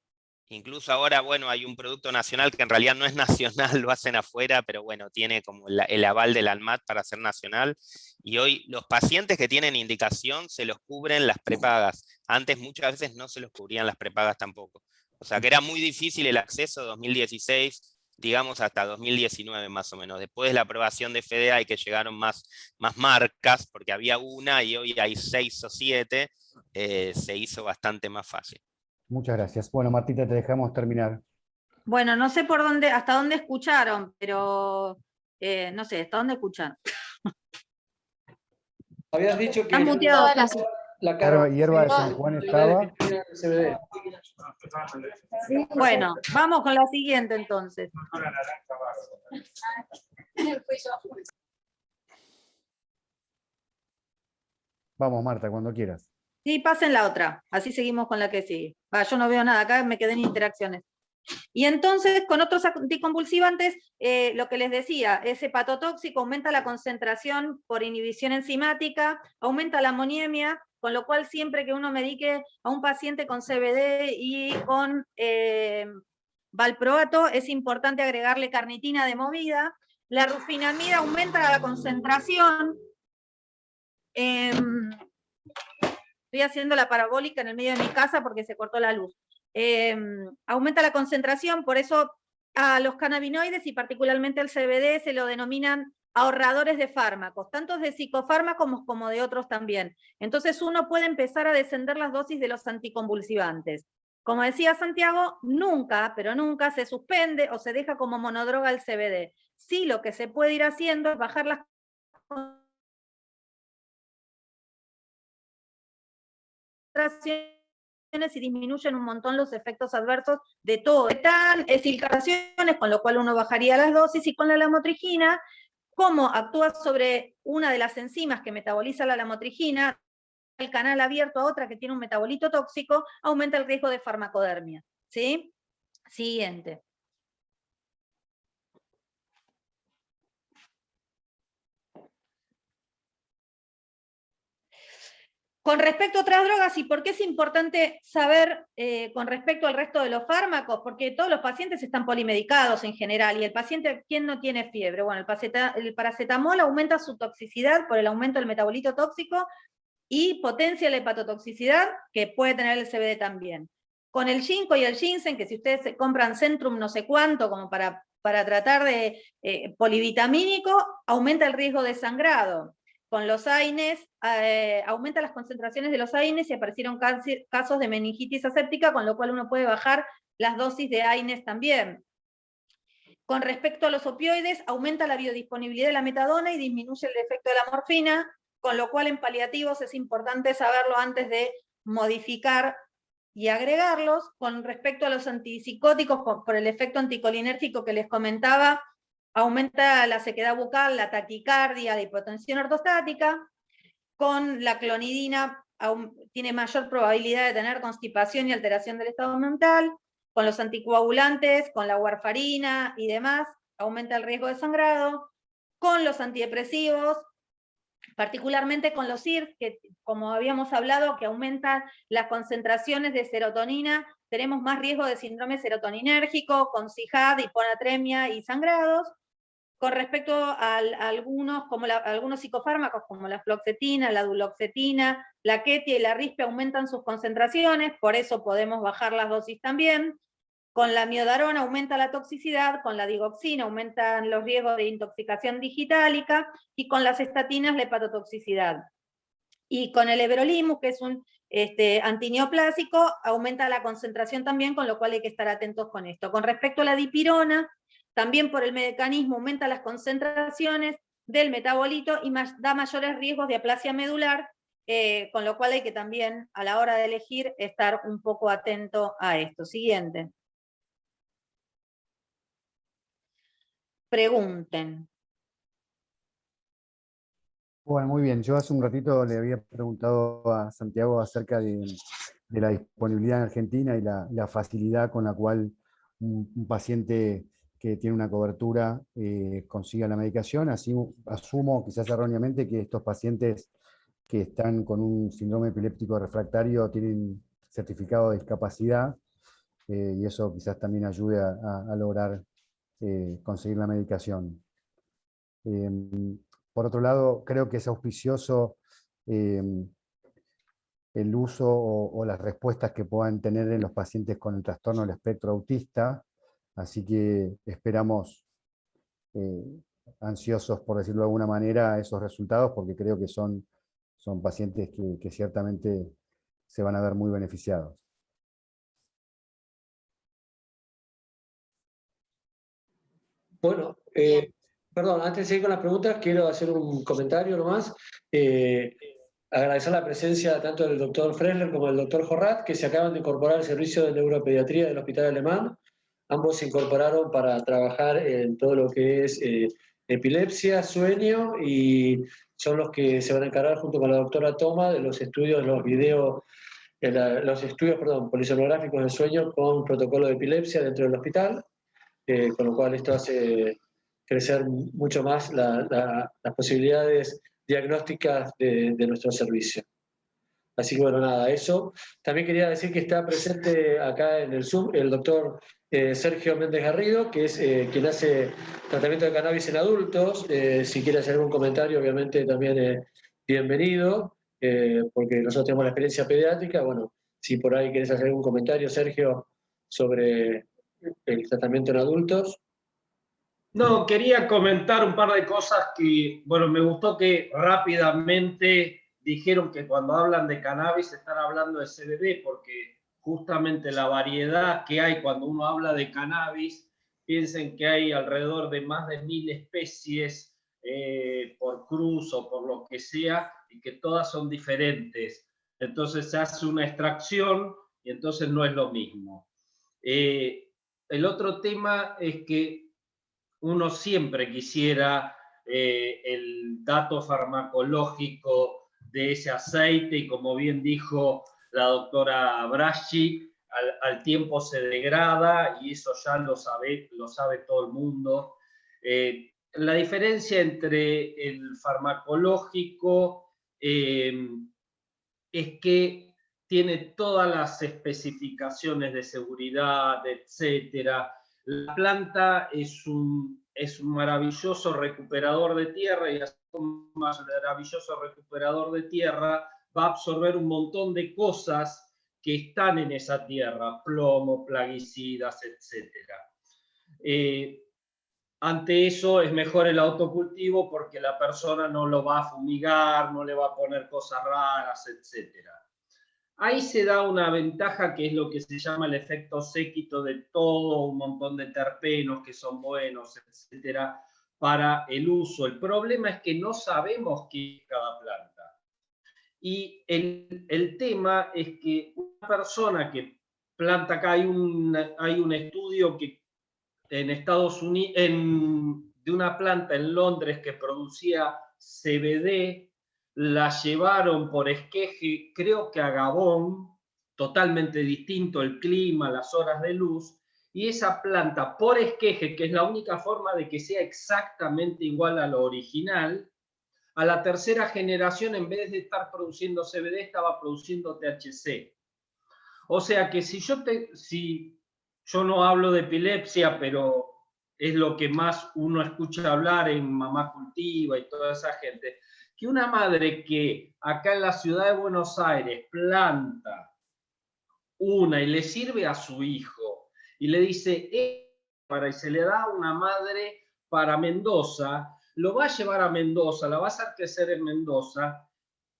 Incluso ahora, bueno, hay un producto nacional que en realidad no es nacional, lo hacen afuera, pero bueno, tiene como el aval del ANMAT para ser nacional. Y hoy los pacientes que tienen indicación se los cubren las prepagas. Antes muchas veces no se los cubrían las prepagas tampoco. O sea que era muy difícil el acceso 2016, digamos hasta 2019 más o menos. Después de la aprobación de FDA y que llegaron más marcas, porque había una y hoy hay 6 o 7, se hizo bastante más fácil. muchas gracias. Bueno, Martita, te dejamos terminar. Bueno, no sé hasta dónde escucharon, pero no sé, ¿hasta dónde escucharon? Habías dicho que Están muteados. Todas las- la Claro, hierba de todas- San Juan estaba. CBD. Bueno, vamos con la siguiente entonces. Vamos, Marta, cuando quieras. Sí, pasen la otra, así seguimos con la que sigue. Yo no veo nada, acá me quedé en interacciones. Y entonces, con otros anticonvulsivantes, lo que les decía, es hepatotóxico, aumenta la concentración por inhibición enzimática, aumenta la amoniemia, con lo cual siempre que uno medique a un paciente con CBD y con valproato, es importante agregarle carnitina de movida. La rufinamida aumenta la concentración. Estoy haciendo la parabólica en el medio de mi casa porque se cortó la luz. Aumenta la concentración, por eso a los cannabinoides y particularmente al CBD se lo denominan ahorradores de fármacos, tanto de psicofármacos como de otros también. Entonces uno puede empezar a descender las dosis de los anticonvulsivantes. Como decía Santiago, nunca, pero nunca se suspende o se deja como monodroga el CBD. Sí, lo que se puede ir haciendo es bajar las y disminuyen un montón los efectos adversos de todo. Están esciltraciones, con lo cual uno bajaría las dosis, y con la lamotrigina, como actúa sobre una de las enzimas que metaboliza la lamotrigina, el canal abierto a otra que tiene un metabolito tóxico, aumenta el riesgo de farmacodermia. ¿Sí? Siguiente. Con respecto a otras drogas, ¿y por qué es importante saber con respecto al resto de los fármacos? Porque todos los pacientes están polimedicados en general, y el paciente, ¿quién no tiene fiebre? Bueno, el paracetamol aumenta su toxicidad por el aumento del metabolito tóxico y potencia la hepatotoxicidad que puede tener el CBD también. Con el ginkgo y el ginseng, que si ustedes se compran Centrum no sé cuánto, como para tratar de polivitamínico, aumenta el riesgo de sangrado. Con los AINES, aumenta las concentraciones de los AINES y aparecieron casos de meningitis aséptica, con lo cual uno puede bajar las dosis de AINES también. Con respecto a los opioides, aumenta la biodisponibilidad de la metadona y disminuye el efecto de la morfina, con lo cual en paliativos es importante saberlo antes de modificar y agregarlos. Con respecto a los antipsicóticos, por el efecto anticolinérgico que les comentaba, aumenta la sequedad bucal, la taquicardia, la hipotensión ortostática. Con la clonidina tiene mayor probabilidad de tener constipación y alteración del estado mental. Con los anticoagulantes, con la warfarina y demás, aumenta el riesgo de sangrado. Con los antidepresivos, particularmente con los IRS, que como habíamos hablado, que aumentan las concentraciones de serotonina, tenemos más riesgo de síndrome serotoninérgico, con CIJAD, hiponatremia y sangrados. Con respecto a algunos, algunos psicofármacos, como la fluoxetina, la duloxetina, la ketia y la rispe, aumentan sus concentraciones, por eso podemos bajar las dosis también. Con la miodarona aumenta la toxicidad, con la digoxina aumentan los riesgos de intoxicación digitálica, y con las estatinas la hepatotoxicidad. Y con el everolimus, que es un antineoplásico, aumenta la concentración también, con lo cual hay que estar atentos con esto. Con respecto a la dipirona, también por el mecanismo aumenta las concentraciones del metabolito y da mayores riesgos de aplasia medular, con lo cual hay que también, a la hora de elegir, estar un poco atento a esto. Siguiente. Pregunten. Bueno, muy bien. Yo hace un ratito le había preguntado a Santiago acerca de la disponibilidad en Argentina y la facilidad con la cual un paciente que tiene una cobertura consiga la medicación. Así asumo, quizás erróneamente, que estos pacientes que están con un síndrome epiléptico refractario tienen certificado de discapacidad, y eso quizás también ayude a lograr conseguir la medicación. Por otro lado, creo que es auspicioso el uso o las respuestas que puedan tener en los pacientes con el trastorno del espectro autista, así que esperamos ansiosos, por decirlo de alguna manera, esos resultados, porque creo que son pacientes que ciertamente se van a ver muy beneficiados. Bueno, perdón, antes de seguir con las preguntas, quiero hacer un comentario nomás. Agradecer la presencia tanto del doctor Fressler como del doctor Jorrat, que se acaban de incorporar al servicio de neuropediatría del Hospital Alemán. Ambos se incorporaron para trabajar en todo lo que es epilepsia, sueño, y son los que se van a encargar junto con la doctora Toma de los estudios, los estudios polisonográficos del sueño con protocolo de epilepsia dentro del hospital, con lo cual esto hace crecer mucho más las posibilidades diagnósticas de nuestro servicio. Así que bueno, nada, eso. También quería decir que está presente acá en el Zoom el doctor Sergio Méndez Garrido, que es quien hace tratamiento de cannabis en adultos. Si quiere hacer algún comentario, obviamente también bienvenido, porque nosotros tenemos la experiencia pediátrica. Bueno, si por ahí quieres hacer algún comentario, Sergio, sobre el tratamiento en adultos. No, quería comentar un par de cosas que, bueno, me gustó que rápidamente dijeron que cuando hablan de cannabis están hablando de CBD, porque justamente la variedad que hay cuando uno habla de cannabis, piensen que hay alrededor de más de 1000 especies por cruz o por lo que sea, y que todas son diferentes. Entonces se hace una extracción y entonces no es lo mismo. El otro tema es que uno siempre quisiera el dato farmacológico de ese aceite, y como bien dijo la doctora Braschi, al tiempo se degrada, y eso ya lo sabe todo el mundo. La diferencia entre el farmacológico es que tiene todas las especificaciones de seguridad, etcétera. La planta es un maravilloso recuperador de tierra, y así como un maravilloso recuperador de tierra va a absorber un montón de cosas que están en esa tierra, plomo, plaguicidas, etcétera. Ante eso es mejor el autocultivo, porque la persona no lo va a fumigar, no le va a poner cosas raras, etcétera. Ahí se da una ventaja, que es lo que se llama el efecto séquito de todo un montón de terpenos que son buenos, etcétera, para el uso. El problema es que no sabemos qué es cada planta. Y el tema es que una persona que planta, acá hay un estudio que en Estados Unidos, de una planta en Londres que producía CBD, la llevaron por esqueje, creo que a Gabón, totalmente distinto el clima, las horas de luz, y esa planta por esqueje, que es la única forma de que sea exactamente igual a lo original, a la tercera generación, en vez de estar produciendo CBD, estaba produciendo THC. O sea que si yo no hablo de epilepsia, pero es lo que más uno escucha hablar en Mamá Cultiva y toda esa gente, que una madre que acá en la ciudad de Buenos Aires planta una y le sirve a su hijo y le dice, y se le da a una madre para Mendoza, lo va a llevar a Mendoza, la va a hacer crecer en Mendoza,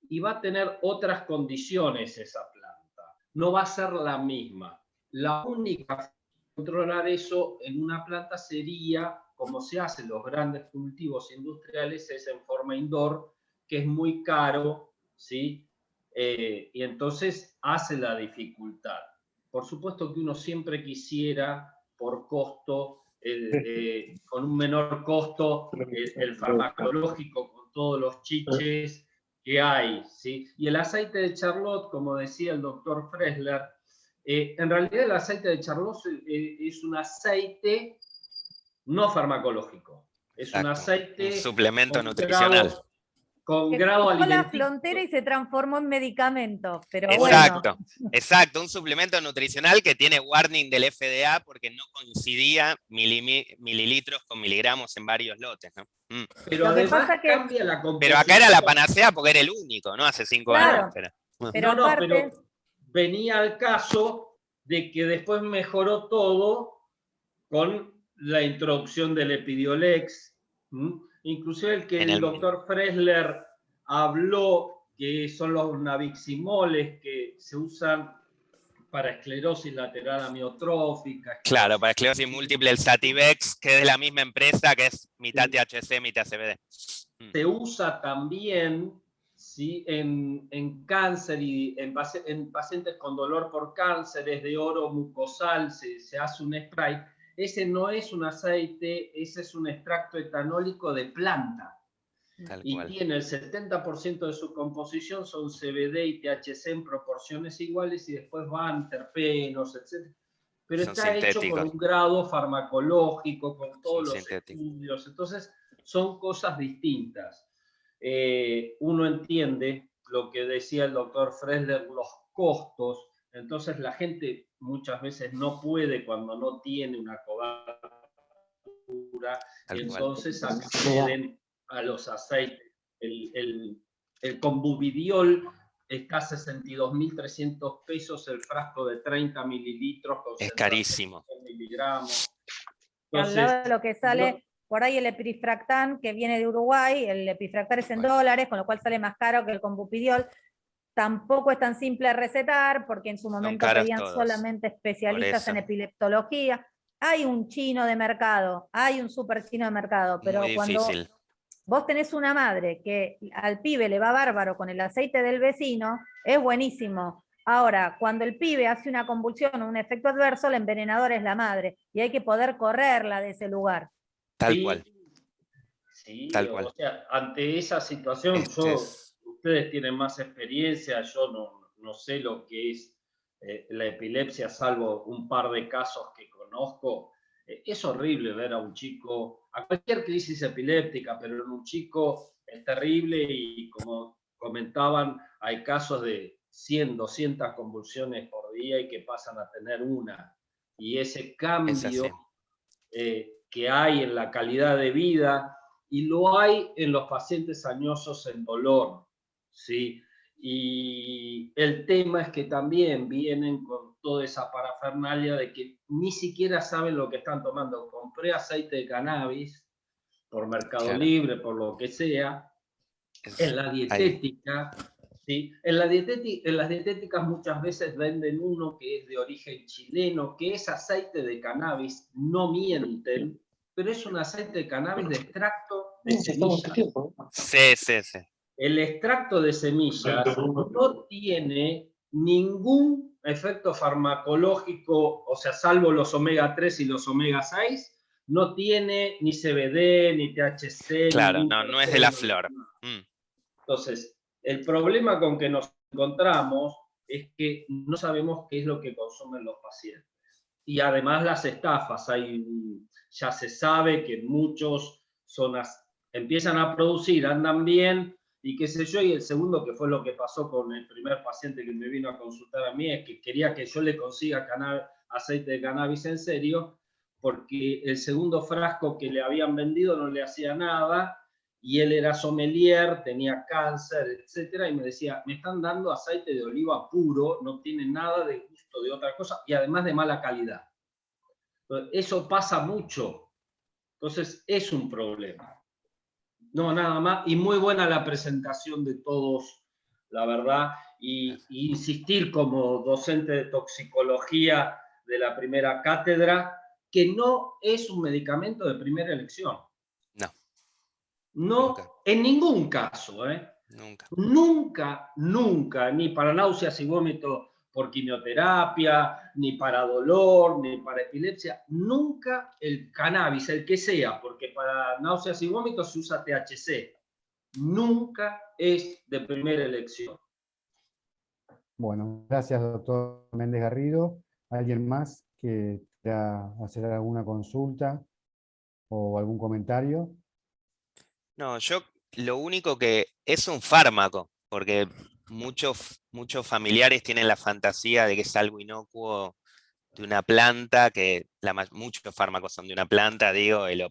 y va a tener otras condiciones esa planta. No va a ser la misma. La única forma de controlar eso en una planta sería, como se hacen los grandes cultivos industriales, es en forma indoor, que es muy caro, ¿sí? Y entonces hace la dificultad. Por supuesto que uno siempre quisiera, por costo, con un menor costo, el farmacológico con todos los chiches que hay, ¿sí? Y el aceite de Charlotte, como decía el doctor Fressler, en realidad el aceite de Charlotte es un aceite no farmacológico. Es un aceite... Un suplemento nutricional. Con grado Cruzó la alimenticio. frontera y se transformó en medicamento, pero Exacto, bueno. exacto, un suplemento nutricional que tiene warning del FDA porque no coincidía mililitros con miligramos en varios lotes, ¿no? Pero Lo que además pasa que- cambia la composición. Pero acá era la panacea porque era el único, ¿no? Hace 5 Claro. años. Pero No, aparte, pero venía al caso de que después mejoró todo con la introducción del Epidiolex. Inclusive el doctor Fressler habló que son los nabiximoles que se usan para esclerosis lateral amiotrófica. Claro, para esclerosis múltiple el Sativex, que es de la misma empresa, que es mitad THC, mitad CBD. Se usa también, ¿sí?, en cáncer y en pacientes con dolor por cánceres de oro mucosal, se hace un spray. Ese no es un aceite, ese es un extracto etanólico de planta. Tal Y cual. tiene el 70% de su composición son CBD y THC en proporciones iguales y después van terpenos, etc. Pero Son está hecho con un grado farmacológico, con todos los estudios. Entonces son cosas distintas. Uno entiende lo que decía el doctor Fressler, los costos. Entonces la gente muchas veces no puede cuando no tiene una cobertura. Entonces acceden a los aceites. El Conbuvidiol está a 62.300 pesos el frasco de 30 mililitros. Es carísimo. Miligramos. al lado de lo que sale por ahí el epifractán, que viene de Uruguay, el epifractán es en dólares, con lo cual sale más caro que el Conbupidiol. Tampoco es tan simple de recetar, porque en su momento pedían todos. solamente especialistas en epileptología. Hay un chino de mercado, hay un super chino de mercado, pero Muy cuando difícil. vos tenés una madre que al pibe le va bárbaro con el aceite del vecino, es buenísimo. Ahora, cuando el pibe hace una convulsión o un efecto adverso, el envenenador es la madre, y hay que poder correrla de ese lugar. Tal cual. Sí, Tal cual. O sea, ante esa situación, ustedes tienen más experiencia, yo no sé lo que es la epilepsia, salvo un par de casos que conozco. Es horrible ver a un chico, a cualquier crisis epiléptica, pero en un chico es terrible y como comentaban, hay casos de 100, 200 convulsiones por día y que pasan a tener una. Y ese cambio que hay en la calidad de vida, y lo hay en los pacientes añosos en dolor, ¿sí? Y el tema es que también vienen con toda esa parafernalia de que ni siquiera saben lo que están tomando. Compré aceite de cannabis por Mercado Libre, por lo que sea, en la dietética, ¿sí? En las dietéticas muchas veces venden uno que es de origen chileno, que es aceite de cannabis, no mienten, pero es un aceite de cannabis de extracto de semillas. Sí. El extracto de semillas no tiene ningún efecto farmacológico, o sea, salvo los omega 3 y los omega 6, no tiene ni CBD, ni THC. Claro, no es de la flor. Entonces, el problema con que nos encontramos es que no sabemos qué es lo que consumen los pacientes. Y además las estafas, ya se sabe que muchos empiezan a producir, andan bien, y qué sé yo, y el segundo, que fue lo que pasó con el primer paciente que me vino a consultar a mí, es que quería que yo le consiga aceite de cannabis en serio, porque el segundo frasco que le habían vendido no le hacía nada, y él era sommelier, tenía cáncer, etcétera, y me decía, me están dando aceite de oliva puro, no tiene nada de gusto de otra cosa, y además de mala calidad. Entonces, eso pasa mucho. Entonces, es un problema. No, nada más. Y muy buena la presentación de todos la verdad, y insistir como docente de toxicología de la primera cátedra, que no es un medicamento de primera elección. No. No, Nunca. en ningún caso, Nunca. Nunca, nunca, ni para náuseas y vómitos por quimioterapia, ni para dolor, ni para epilepsia, nunca el cannabis, el que sea, porque para náuseas y vómitos se usa THC, nunca es de primera elección. Bueno, gracias, doctor Méndez Garrido. ¿Alguien más que quiera hacer alguna consulta o algún comentario? No, yo lo único que es un fármaco, porque muchos familiares tienen la fantasía de que es algo inocuo de una planta, que muchos fármacos son de una planta, digo, los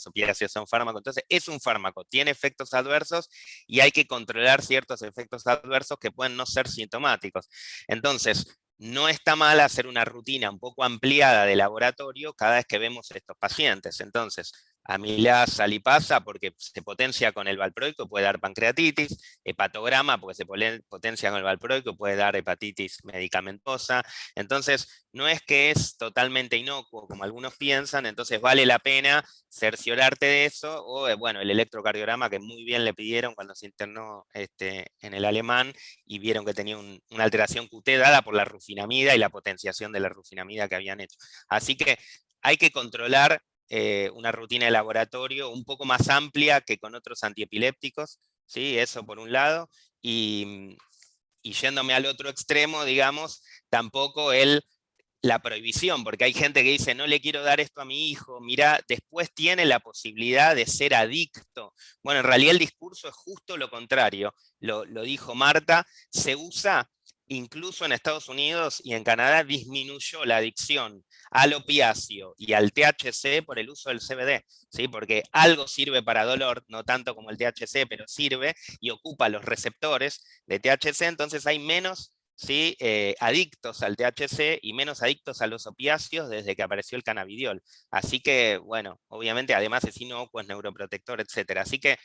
opiáceos son fármacos, entonces es un fármaco, tiene efectos adversos y hay que controlar ciertos efectos adversos que pueden no ser sintomáticos. Entonces, no está mal hacer una rutina un poco ampliada de laboratorio cada vez que vemos estos pacientes. Entonces, amilasa, lipasa, porque se potencia con el valproico, puede dar pancreatitis, hepatograma, porque se potencia con el valproico, puede dar hepatitis medicamentosa. Entonces, no es que es totalmente inocuo, como algunos piensan, entonces vale la pena cerciorarte de eso, o bueno, el electrocardiograma que muy bien le pidieron cuando se internó en el alemán, y vieron que tenía una alteración QT dada por la rufinamida y la potenciación de la rufinamida que habían hecho. Así que hay que controlar una rutina de laboratorio un poco más amplia que con otros antiepilépticos, ¿sí? Eso por un lado, y yéndome al otro extremo, digamos, tampoco la prohibición, porque hay gente que dice, no le quiero dar esto a mi hijo, mira, después tiene la posibilidad de ser adicto. Bueno, en realidad el discurso es justo lo contrario, lo dijo Marta, se usa incluso en Estados Unidos y en Canadá, disminuyó la adicción al opiáceo y al THC por el uso del CBD, ¿sí? Porque algo sirve para dolor, no tanto como el THC, pero sirve y ocupa los receptores de THC, entonces hay menos, ¿sí? Adictos al THC y menos adictos a los opiáceos desde que apareció el cannabidiol. Así que, bueno, obviamente además es inocuo, es neuroprotector, etc. Así que,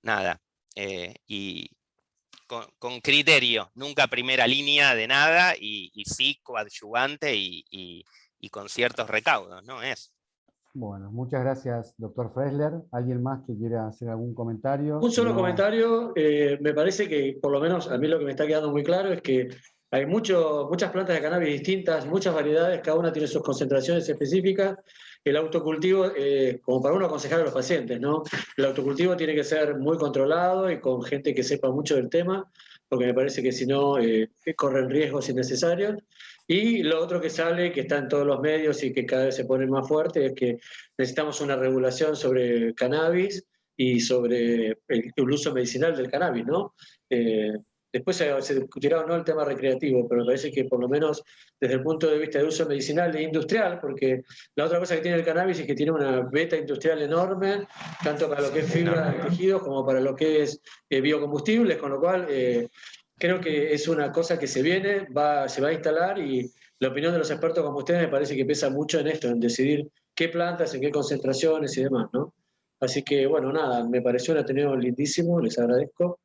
nada, y con criterio, nunca primera línea de nada, y sí coadyuvante y con ciertos recaudos, ¿no? Bueno, muchas gracias, doctor Fressler. ¿Alguien más que quiera hacer algún comentario? Un Si solo no, comentario, me parece que por lo menos a mí lo que me está quedando muy claro es que hay muchas plantas de cannabis distintas, muchas variedades, cada una tiene sus concentraciones específicas. El autocultivo, como para uno aconsejar a los pacientes, ¿no? El autocultivo tiene que ser muy controlado y con gente que sepa mucho del tema, porque me parece que si no corren riesgos innecesarios. Y lo otro que sale, que está en todos los medios y que cada vez se pone más fuerte, es que necesitamos una regulación sobre cannabis y sobre el uso medicinal del cannabis, ¿no? Después se discutirá o no el tema recreativo, pero me parece que por lo menos desde el punto de vista de uso medicinal e industrial, porque la otra cosa que tiene el cannabis es que tiene una beta industrial enorme, tanto para lo que es fibra de tejidos como para lo que es biocombustibles, con lo cual creo que es una cosa que se viene, se va a instalar, y la opinión de los expertos como ustedes me parece que pesa mucho en esto, en decidir qué plantas, en qué concentraciones y demás, ¿no? Así que, bueno, nada, me pareció un Ateneo lindísimo, les agradezco.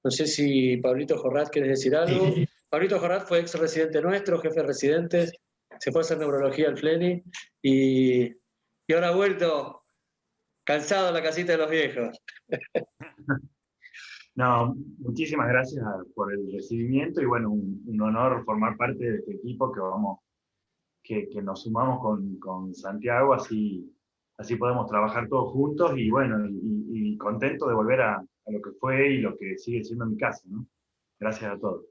No sé si Pablito Jorrat quieres decir algo. Sí. Pablito Jorrat fue ex residente nuestro, jefe de residentes, se fue a hacer neurología al FLENI y ahora ha vuelto cansado a la casita de los viejos. No, muchísimas gracias por el recibimiento y bueno, un honor formar parte de este equipo que nos sumamos con Santiago, así podemos trabajar todos juntos y bueno, y contento de volver a lo que fue y lo que sigue siendo mi casa, ¿no? Gracias a todos.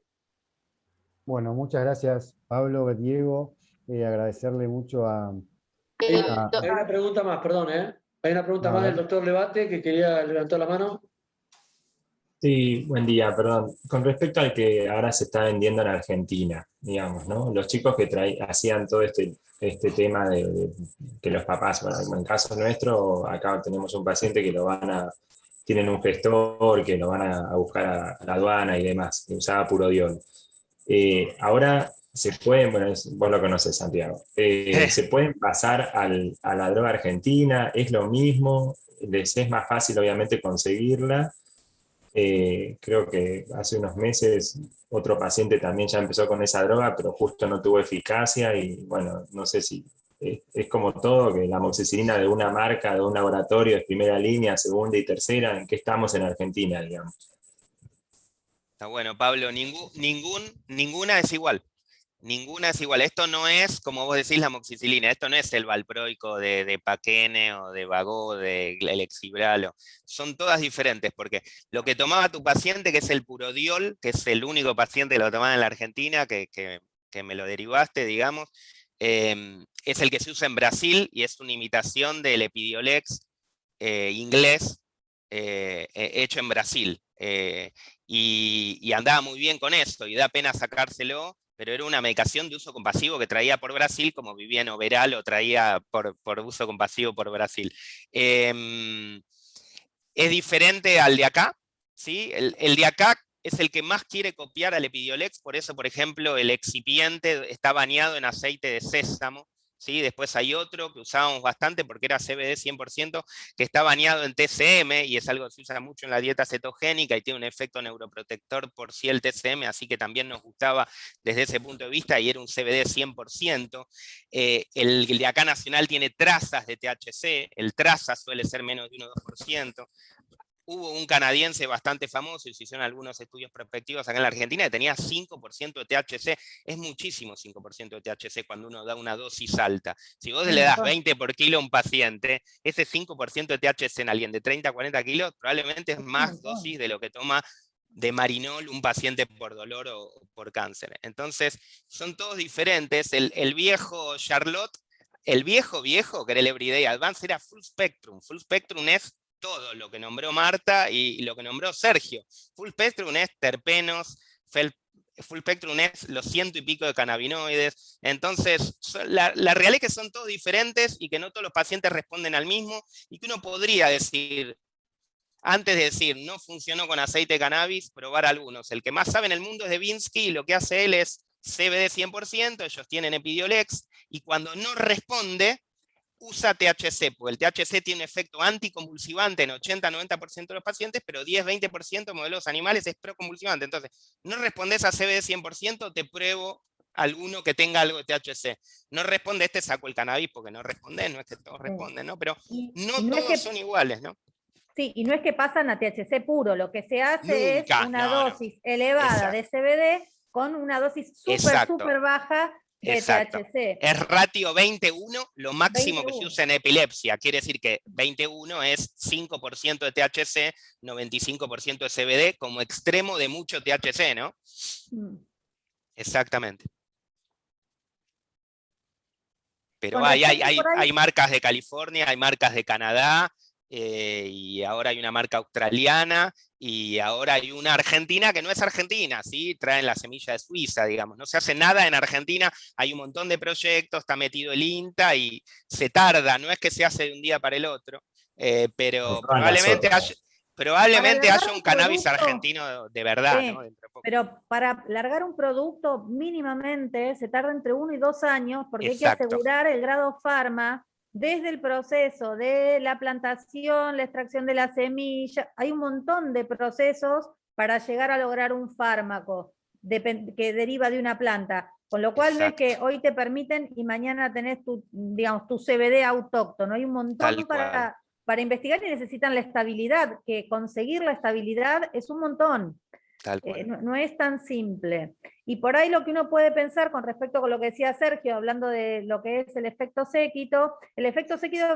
bueno, muchas gracias, Pablo, Diego. Agradecerle mucho a... Hay una pregunta más, perdón, ¿eh? Hay una pregunta más del doctor Lebate que quería levantar la mano. Sí, buen día, perdón. Con respecto al que ahora se está vendiendo en Argentina, digamos, ¿no? Los chicos que hacían todo este tema de que los papás, bueno, en el caso nuestro, acá tenemos un paciente que tienen un gestor que lo van a buscar a la aduana y demás, que usaba purodiol. Ahora se pueden, bueno, vos lo conoces, Santiago, se pueden pasar a la droga argentina, es lo mismo, les es más fácil obviamente conseguirla. Creo que hace unos meses otro paciente también ya empezó con esa droga, pero justo no tuvo eficacia y bueno, no sé si es como todo, que la amoxicilina de una marca, de un laboratorio es primera línea, segunda y tercera, ¿en qué estamos en Argentina, digamos? Está bueno, Pablo, ninguna es igual. Ninguna es igual. Esto no es, como vos decís, la amoxicilina. Esto no es el valproico de Paquene o de Vagó, de Lexibral. Son todas diferentes, porque lo que tomaba tu paciente, que es el Purodiol, que es el único paciente que lo tomaba en la Argentina, que me lo derivaste, digamos, es el que se usa en Brasil y es una imitación del Epidiolex inglés hecho en Brasil. Y andaba muy bien con eso, y da pena sacárselo, pero era una medicación de uso compasivo que traía por Brasil, como vivía en Overal, o traía por uso compasivo por Brasil. Es diferente al de acá, ¿sí? El de acá es el que más quiere copiar al Epidiolex, por eso, por ejemplo, el excipiente está bañado en aceite de sésamo, ¿sí? Después hay otro que usábamos bastante porque era CBD 100%, que está bañado en TCM, y es algo que se usa mucho en la dieta cetogénica y tiene un efecto neuroprotector por sí el TCM, así que también nos gustaba desde ese punto de vista, y era un CBD 100%. El de acá nacional tiene trazas de THC, el traza suele ser menos de 1 o 2%. Hubo un canadiense bastante famoso, y se hicieron algunos estudios prospectivos acá en la Argentina, que tenía 5% de THC. Es muchísimo 5% de THC cuando uno da una dosis alta. Si vos le das 20 por kilo a un paciente, ese 5% de THC en alguien de 30 a 40 kilos probablemente es más dosis de lo que toma de Marinol un paciente por dolor o por cáncer. Entonces, son todos diferentes. El viejo Charlotte, el viejo, que era el Everyday Advance, era full spectrum. Full spectrum es todo lo que nombró Marta y lo que nombró Sergio. Full spectrum es terpenos, full spectrum es los 100 y pico de cannabinoides. Entonces, la realidad es que son todos diferentes y que no todos los pacientes responden al mismo, y que uno podría decir, antes de decir no funcionó con aceite de cannabis, probar algunos. El que más sabe en el mundo es Devinsky, y lo que hace él es CBD 100%, ellos tienen Epidiolex, y cuando no responde, usa THC, porque el THC tiene efecto anticonvulsivante en 80-90% de los pacientes, pero 10-20% de modelos animales es proconvulsivante. Entonces, no respondes a CBD 100%, te pruebo alguno que tenga algo de THC. No responde, saco el cannabis porque no responde, no es que todos responden, ¿no? Pero no todos son iguales, ¿no? Sí, y no es que pasan a THC puro, lo que se hace es una dosis elevada de CBD con una dosis súper baja de THC. Es ratio 20:1, lo máximo 21. Que se usa en epilepsia. Quiere decir que 20:1 es 5% de THC, 95% de CBD, como extremo de mucho THC, ¿no? Exactamente. Pero hay marcas de California, hay marcas de Canadá, y ahora hay una marca australiana, y ahora hay una argentina que no es argentina, ¿sí? Traen la semilla de Suiza, digamos. No se hace nada en Argentina, hay un montón de proyectos, está metido el INTA y se tarda, no es que se hace de un día para el otro, pero probablemente haya un cannabis argentino de verdad, sí, ¿no? Pero para largar un producto mínimamente se tarda entre 1 y 2 años, porque hay que asegurar el grado farma desde el proceso de la plantación, la extracción de la semilla. Hay un montón de procesos para llegar a lograr un fármaco que deriva de una planta. Con lo cual no es que hoy te permiten y mañana tenés tu CBD autóctono. Hay un montón para investigar, y necesitan la estabilidad, que conseguir la estabilidad es un montón. No es tan simple. Y por ahí lo que uno puede pensar con respecto a lo que decía Sergio, hablando de lo que es el efecto séquito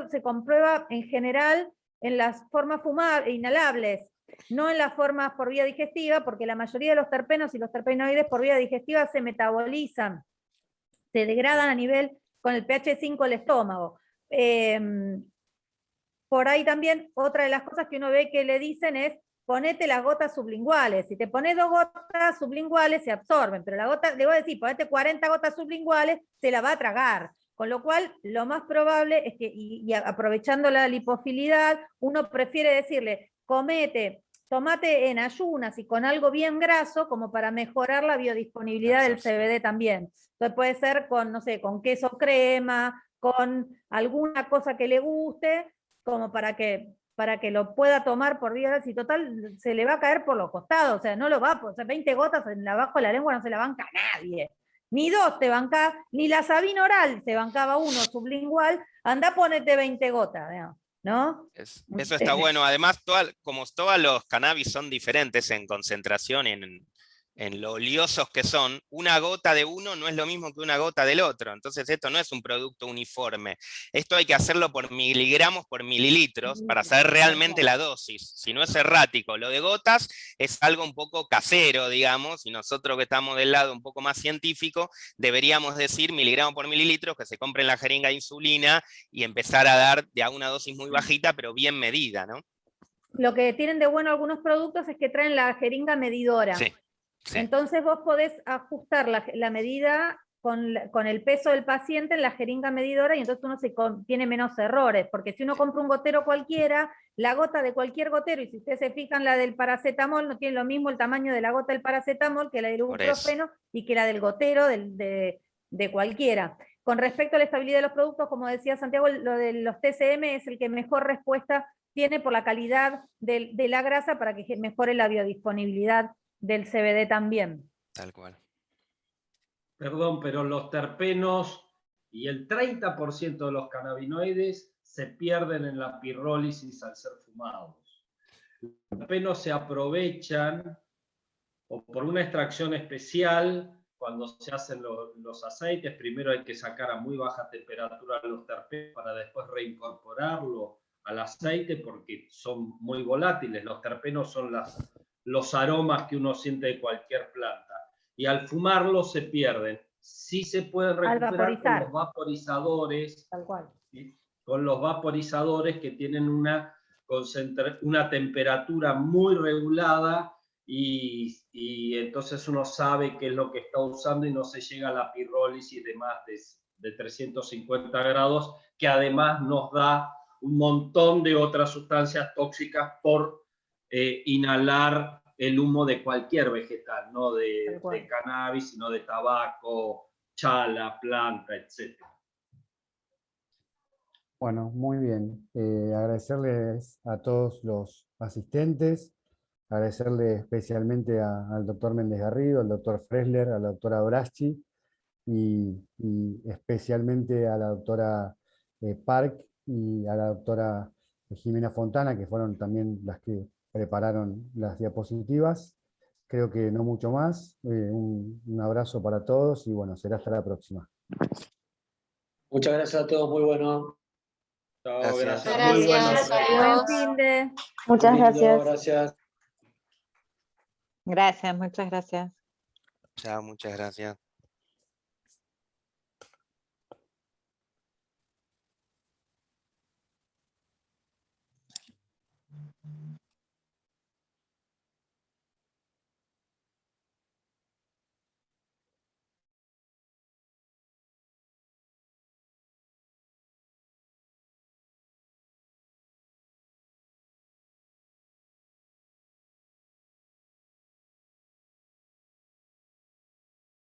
se comprueba en general en las formas inhalables, no en las formas por vía digestiva, porque la mayoría de los terpenos y los terpenoides por vía digestiva se metabolizan, se degradan a nivel con el pH 5 del estómago. Por ahí también otra de las cosas que uno ve que le dicen es: ponete las gotas sublinguales. Si te pones 2 gotas sublinguales, se absorben, pero la gota, le voy a decir, ponete 40 gotas sublinguales, se la va a tragar. Con lo cual, lo más probable es que, y aprovechando la lipofilidad, uno prefiere decirle, tomate en ayunas y con algo bien graso, como para mejorar la biodisponibilidad del CBD también. Entonces puede ser con, no sé, con queso crema, con alguna cosa que le guste, como para para que lo pueda tomar por vía, si total se le va a caer por los costados, o sea, no lo va, o sea, 20 gotas abajo de la lengua no se la banca a nadie. Ni 2 te banca, ni la Sabina oral te bancaba 1 sublingual, anda ponete 20 gotas, digamos, ¿no? Eso está bueno. Además, como todos los cannabis son diferentes en concentración, en lo oliosos que son, una gota de uno no es lo mismo que una gota del otro. Entonces esto no es un producto uniforme. Esto hay que hacerlo por miligramos por mililitros para saber realmente la dosis. Si no es errático. Lo de gotas es algo un poco casero, digamos, y nosotros que estamos del lado un poco más científico, deberíamos decir miligramos por mililitros, que se compre en la jeringa de insulina y empezar a dar de a una dosis muy bajita, pero bien medida, ¿no? Lo que tienen de bueno algunos productos es que traen la jeringa medidora. Sí. Sí. Entonces vos podés ajustar la medida con el peso del paciente en la jeringa medidora y entonces uno tiene menos errores, porque si uno compra un gotero cualquiera, la gota de cualquier gotero, y si ustedes se fijan la del paracetamol, no tiene lo mismo el tamaño de la gota del paracetamol que la del ibuprofeno y que la del gotero de cualquiera. Con respecto a la estabilidad de los productos, como decía Santiago, lo de los TCM es el que mejor respuesta tiene por la calidad de la grasa para que mejore la biodisponibilidad del CBD también. Tal cual. Perdón, pero los terpenos y el 30% de los cannabinoides se pierden en la pirrólisis al ser fumados. Los terpenos se aprovechan o por una extracción especial cuando se hacen los aceites. Primero hay que sacar a muy baja temperatura los terpenos para después reincorporarlo al aceite porque son muy volátiles. Los terpenos son los aromas que uno siente de cualquier planta. Y al fumarlo se pierden. Sí se pueden recuperar con los vaporizadores. Tal cual. ¿Sí? Con los vaporizadores que tienen una temperatura muy regulada y entonces uno sabe qué es lo que está usando y no se llega a la pirrólisis de más de 350 grados, que además nos da un montón de otras sustancias tóxicas por inhalar el humo de cualquier vegetal, no de cannabis, sino de tabaco, chala, planta, etc. Bueno, muy bien. Agradecerles a todos los asistentes, agradecerle especialmente al doctor Méndez Garrido, al doctor Fressler, a la doctora Braschi y especialmente a la doctora Park y a la doctora Jimena Fontana, que fueron también las que prepararon las diapositivas. Creo que no mucho más. Un abrazo para todos y bueno, será hasta la próxima. Muchas gracias a todos, muy bueno. Chao, gracias. Gracias. Muy bueno. Buen fin de... Muchas Lindo, gracias. Gracias. Gracias, muchas gracias. Chao, muchas gracias.